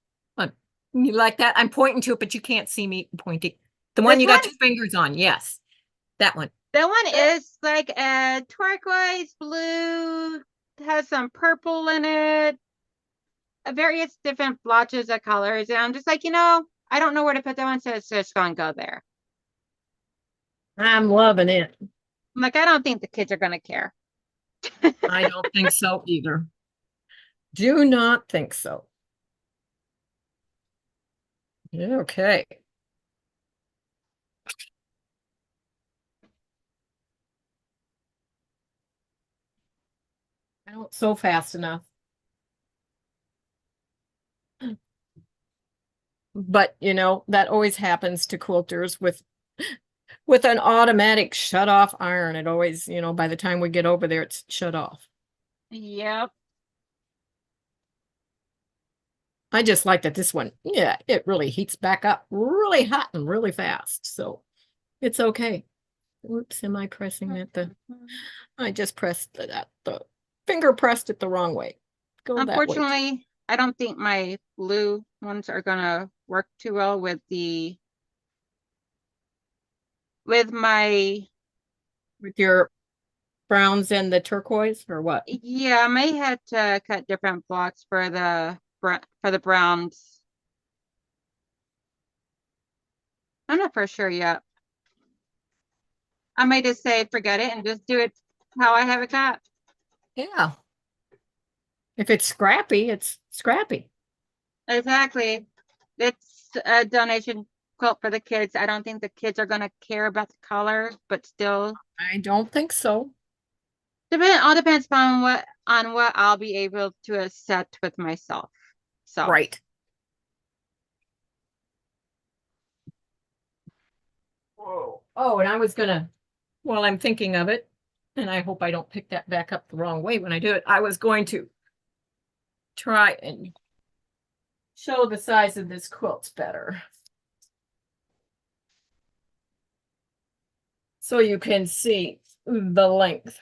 [SPEAKER 1] You like that? I'm pointing to it, but you can't see me pointing. The one
[SPEAKER 2] This
[SPEAKER 1] you
[SPEAKER 2] one,
[SPEAKER 1] got two fingers on. Yes, that one.
[SPEAKER 2] that one is like a turquoise blue, has some purple in it, various different blotches of colors. And I'm just like, I don't know where to put that one, so it's just gonna go there.
[SPEAKER 1] I'm loving it.
[SPEAKER 2] I'm like, I don't think the kids are gonna care.
[SPEAKER 1] I don't think so either. Do not think so. Okay. I don't sew fast enough. But that always happens to quilters with an automatic shut off iron. It always, by the time we get over there, it's shut off.
[SPEAKER 2] Yep.
[SPEAKER 1] I just like that this one, yeah, it really heats back up really hot and really fast. So it's okay. Oops, am I pressing it? I just pressed the finger pressed it the wrong way. Go that way.
[SPEAKER 2] Unfortunately, I don't think my blue ones are gonna work too well with my.
[SPEAKER 1] With your browns and the turquoise or what?
[SPEAKER 2] Yeah, I may have to cut different blocks for the browns. I'm not for sure yet. I may just say forget it and just do it how I have it cut.
[SPEAKER 1] Yeah. If it's scrappy, it's scrappy.
[SPEAKER 2] Exactly. It's a donation quilt for the kids. I don't think the kids are gonna care about the color, but still,
[SPEAKER 1] I don't think so.
[SPEAKER 2] all depends on what I'll be able to accept with myself. So
[SPEAKER 1] Right. Whoa. Oh, and I was gonna, while I'm thinking of it, and I hope I don't pick that back up the wrong way when I do it, I was going to try and show the size of this quilt better. So you can see the length.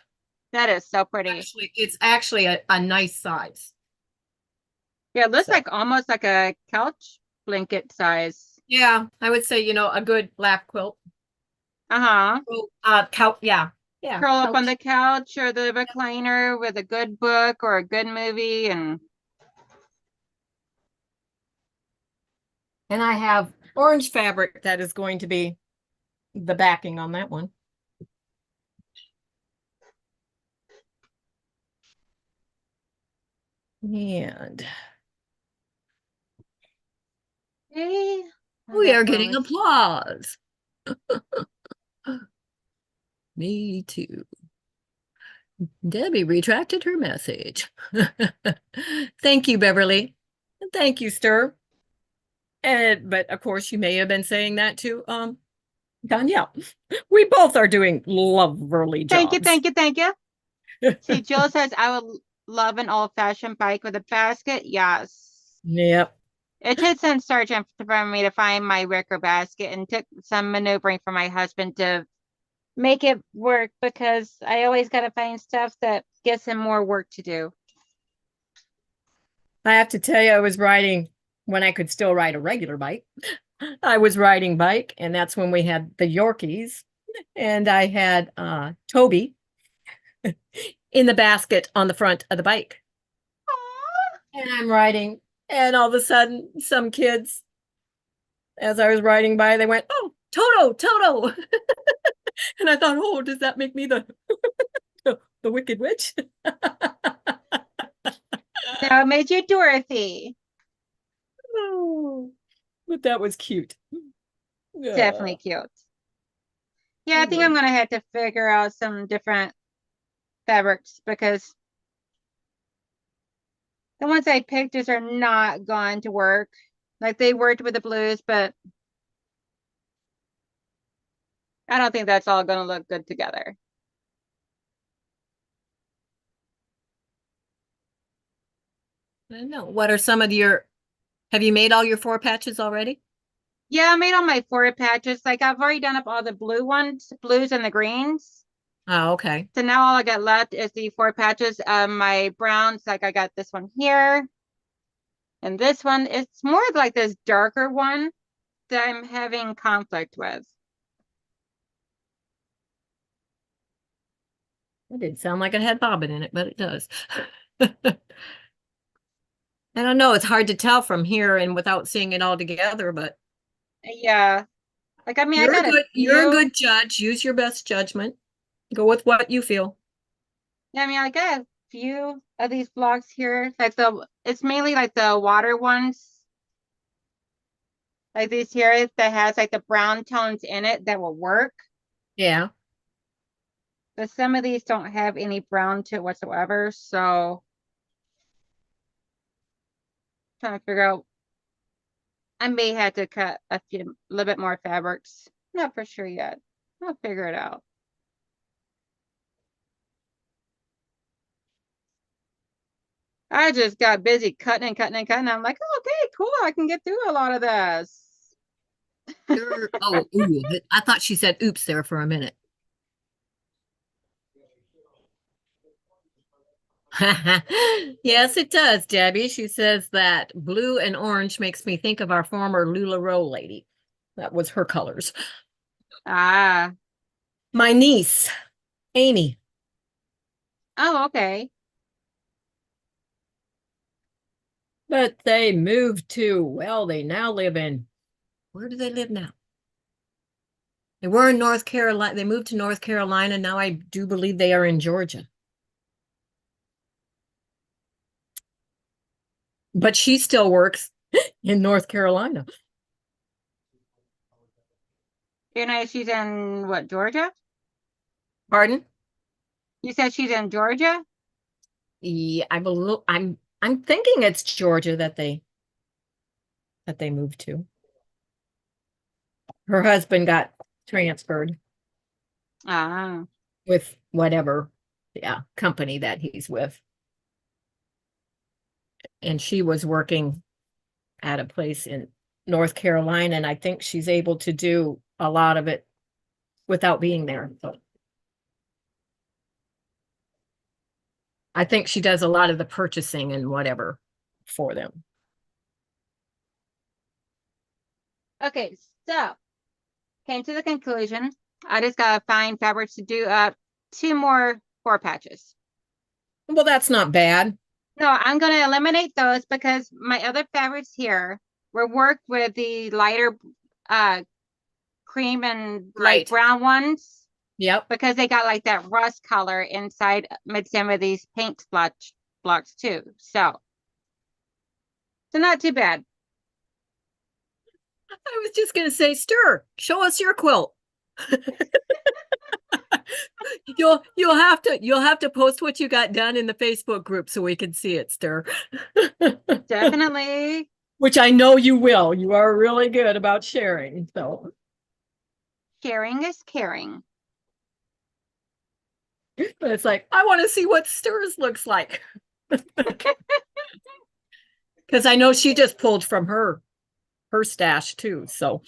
[SPEAKER 2] that is so pretty.
[SPEAKER 1] Actually, it's actually a nice size.
[SPEAKER 2] Yeah, it looks
[SPEAKER 1] So
[SPEAKER 2] like almost like a couch blanket size.
[SPEAKER 1] yeah, I would say, a good lap quilt.
[SPEAKER 2] Uh-huh.
[SPEAKER 1] Oh, couch, yeah,
[SPEAKER 2] Curl up on
[SPEAKER 1] couch.
[SPEAKER 2] the couch or the recliner with a good book or a good movie. And
[SPEAKER 1] And I have orange fabric that is going to be the backing on that one. And
[SPEAKER 2] hey, I
[SPEAKER 1] we
[SPEAKER 2] got
[SPEAKER 1] are getting
[SPEAKER 2] flowers.
[SPEAKER 1] applause. Me too. Debbie retracted her message. Thank you, Beverly. Thank you, Stir. And but of course you may have been saying that to Danielle. We both are doing lovely
[SPEAKER 2] Thank you,
[SPEAKER 1] jobs.
[SPEAKER 2] thank you, thank you. See, Jill says I would love an old-fashioned bike with a basket. Yes.
[SPEAKER 1] Yep.
[SPEAKER 2] It took some searching for me to find my wicker basket and took some maneuvering for my husband to make it work because I always got to find stuff that gets him more work to do.
[SPEAKER 1] I have to tell you, I was riding when I could still ride a regular bike. I was riding bike, and that's when we had the Yorkies, and I had Toby in the basket on the front of the bike. And I'm riding, and all of a sudden, some kids, as I was riding by, they went, "Oh, Toto, Toto!" And I thought, "Oh, does that make me the Wicked Witch?"
[SPEAKER 2] No, it made you Dorothy.
[SPEAKER 1] Oh, but that was cute.
[SPEAKER 2] Definitely
[SPEAKER 1] Yeah.
[SPEAKER 2] cute. Yeah, I think I'm gonna have to figure out some different fabrics because the ones I picked just are not going to work. Like they worked with the blues, but I don't think that's all gonna look good together.
[SPEAKER 1] I don't know. What are some of your, have you made all your 4 patches already?
[SPEAKER 2] Yeah, I made all my four patches. Like I've already done up all the blue ones, blues and the greens.
[SPEAKER 1] Oh, okay.
[SPEAKER 2] So now all I got left is the four patches. My browns, like I got this one here. And this one, it's more of like this darker one that I'm having conflict with.
[SPEAKER 1] It didn't sound like it had bobbin in it, but it does. I don't know. It's hard to tell from here and without seeing it all together, but
[SPEAKER 2] Yeah. Like I mean, I got a
[SPEAKER 1] you're a
[SPEAKER 2] few.
[SPEAKER 1] good judge. Use your best judgment. Go with what you feel.
[SPEAKER 2] Yeah, I mean, I got a few of these blocks here. Like it's mainly like the water ones. Like these here that has like the brown tones in it that will work.
[SPEAKER 1] Yeah.
[SPEAKER 2] But some of these don't have any brown to it whatsoever. So trying to figure out, I may have to cut a little bit more fabrics. Not for sure yet. I'll figure it out. I just got busy cutting and cutting and cutting. I'm like, oh, okay, cool. I can get through a lot of this.
[SPEAKER 1] Oh, ooh, I thought she said oops there for a minute. Yes, it does, Debbie. She says that blue and orange makes me think of our former LuLaRoe lady. That was her colors.
[SPEAKER 2] Ah,
[SPEAKER 1] My niece, Amy.
[SPEAKER 2] oh, okay.
[SPEAKER 1] But they moved to, well, they now live in, where do they live now? They were in North Carolina. They moved to North Carolina. Now I do believe they are in Georgia. But she still works in North Carolina.
[SPEAKER 2] You know, she's in what, Georgia?
[SPEAKER 1] Pardon?
[SPEAKER 2] You said she's in Georgia?
[SPEAKER 1] Yeah, I'm thinking it's Georgia that they. that they moved to. Her husband got transferred
[SPEAKER 2] Ah,
[SPEAKER 1] with whatever, yeah, company that he's with. And she was working at a place in North Carolina, and I think she's able to do a lot of it without being there. So I think she does a lot of the purchasing and whatever for them.
[SPEAKER 2] okay. So came to the conclusion. I just gotta find fabrics to do up two more 4 patches.
[SPEAKER 1] Well, that's not bad.
[SPEAKER 2] No, I'm gonna eliminate those because my other fabrics here were worked with the lighter uh cream and light
[SPEAKER 1] Right.
[SPEAKER 2] brown ones
[SPEAKER 1] Yep.
[SPEAKER 2] because they got like that rust color inside mixed in with these paint splotch blocks too. So not too bad.
[SPEAKER 1] I was just going to say, Stir, show us your quilt. You'll have to post what you got done in the Facebook group so we can see it, Stir.
[SPEAKER 2] Definitely.
[SPEAKER 1] Which I know you will. You are really good about sharing. So,
[SPEAKER 2] Sharing is caring.
[SPEAKER 1] but it's like, I want to see what Stir's looks like. Because I know she just pulled from her stash too. So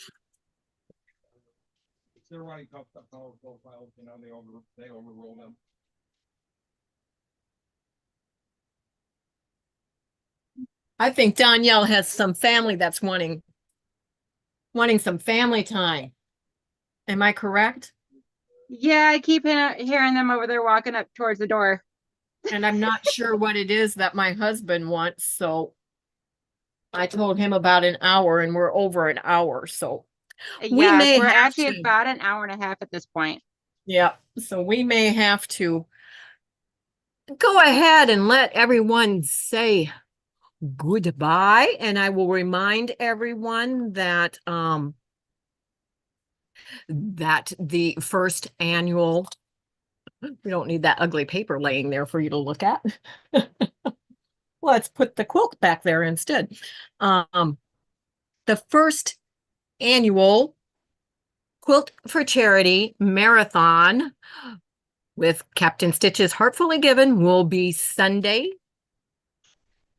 [SPEAKER 3] They're already got the power profiles, they overrule them.
[SPEAKER 1] I think Donnell has some family that's wanting some family time. Am I correct?
[SPEAKER 2] Yeah, I keep hearing them over there walking up towards the door.
[SPEAKER 1] And I'm not sure what it is that my husband wants. So I told him about an hour and we're over an hour. So we
[SPEAKER 2] Yes,
[SPEAKER 1] may
[SPEAKER 2] we're
[SPEAKER 1] have
[SPEAKER 2] actually
[SPEAKER 1] to,
[SPEAKER 2] about an hour and a half at this point.
[SPEAKER 1] yeah. So we may have to go ahead and let everyone say goodbye. And I will remind everyone that the first annual, we don't need that ugly paper laying there for you to look at. Let's put the quilt back there instead. The first annual Quilt for Charity Marathon with Captain Stitch's Heartfully Given will be Sunday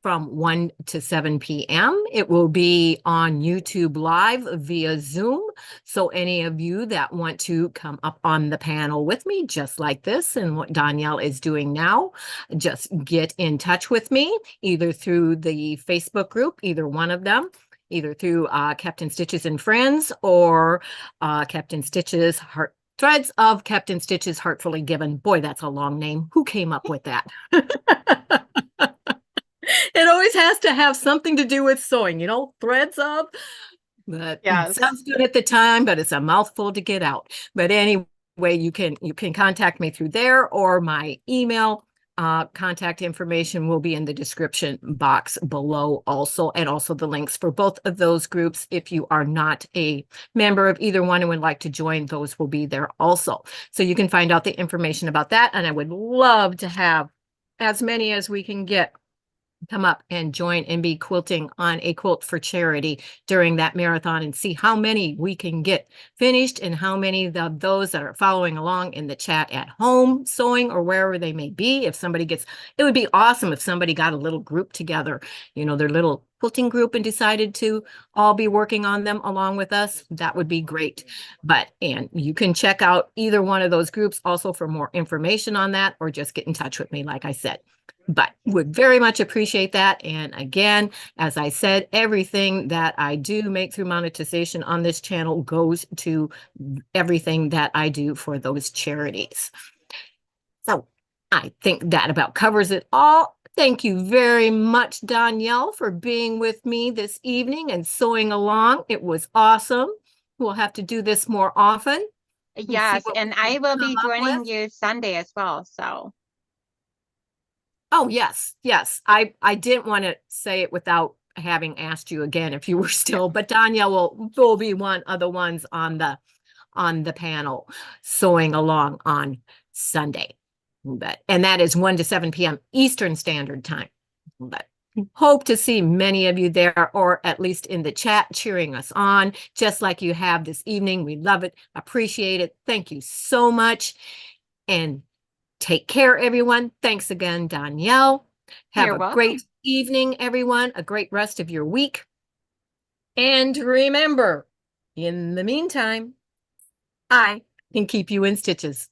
[SPEAKER 1] from 1 to 7 p.m. It will be on YouTube Live via Zoom. So any of you that want to come up on the panel with me, just like this and what Donnell is doing now, just get in touch with me, either through the Facebook group, either one of them, either through Captain Stitches and Friends or Captain Stitches Threads of Captain Stitches Heartfully Given. Boy, that's a long name. Who came up with that? It always has to have something to do with sewing, threads of. But it
[SPEAKER 2] Yes.
[SPEAKER 1] sounds good at the time, but it's a mouthful to get out. But anyway, you can contact me through there, or my email contact information will be in the description box below also, and also the links for both of those groups. If you are not a member of either one and would like to join, those will be there also. So you can find out the information about that. And I would love to have as many as we can get come up and join and be quilting on a quilt for charity during that marathon and see how many we can get finished and how many of those that are following along in the chat at home sewing or wherever they may be. If somebody gets, it would be awesome if somebody got a little group together, their little quilting group and decided to all be working on them along with us. That would be great. And you can check out either one of those groups also for more information on that, or just get in touch with me, like I said. But would very much appreciate that. And again, as I said, everything that I do make through monetization on this channel goes to everything that I do for those charities. So I think that about covers it all. Thank you very much, Donnell, for being with me this evening and sewing along. It was awesome. We'll have to do this more often.
[SPEAKER 2] Yes, and I will be joining
[SPEAKER 1] With.
[SPEAKER 2] you Sunday as well. So
[SPEAKER 1] Oh, yes, yes. I didn't want to say it without having asked you again if you were still, but Donnell will be one of the ones on the panel sewing along on Sunday. And that is 1 to 7 p.m. Eastern Standard Time. But Hope to see many of you there, or at least in the chat cheering us on, just like you have this evening. We love it, appreciate it. Thank you so much. And take care, everyone. Thanks again, Donnell. Have
[SPEAKER 2] You're
[SPEAKER 1] a
[SPEAKER 2] welcome.
[SPEAKER 1] great evening, everyone, a great rest of your week. And remember, in the meantime, I can keep you in stitches.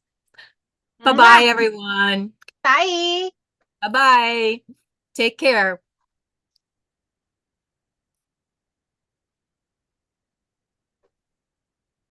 [SPEAKER 1] Bye-bye,
[SPEAKER 2] Mwah.
[SPEAKER 1] everyone.
[SPEAKER 2] Bye.
[SPEAKER 1] Bye-bye. Take care.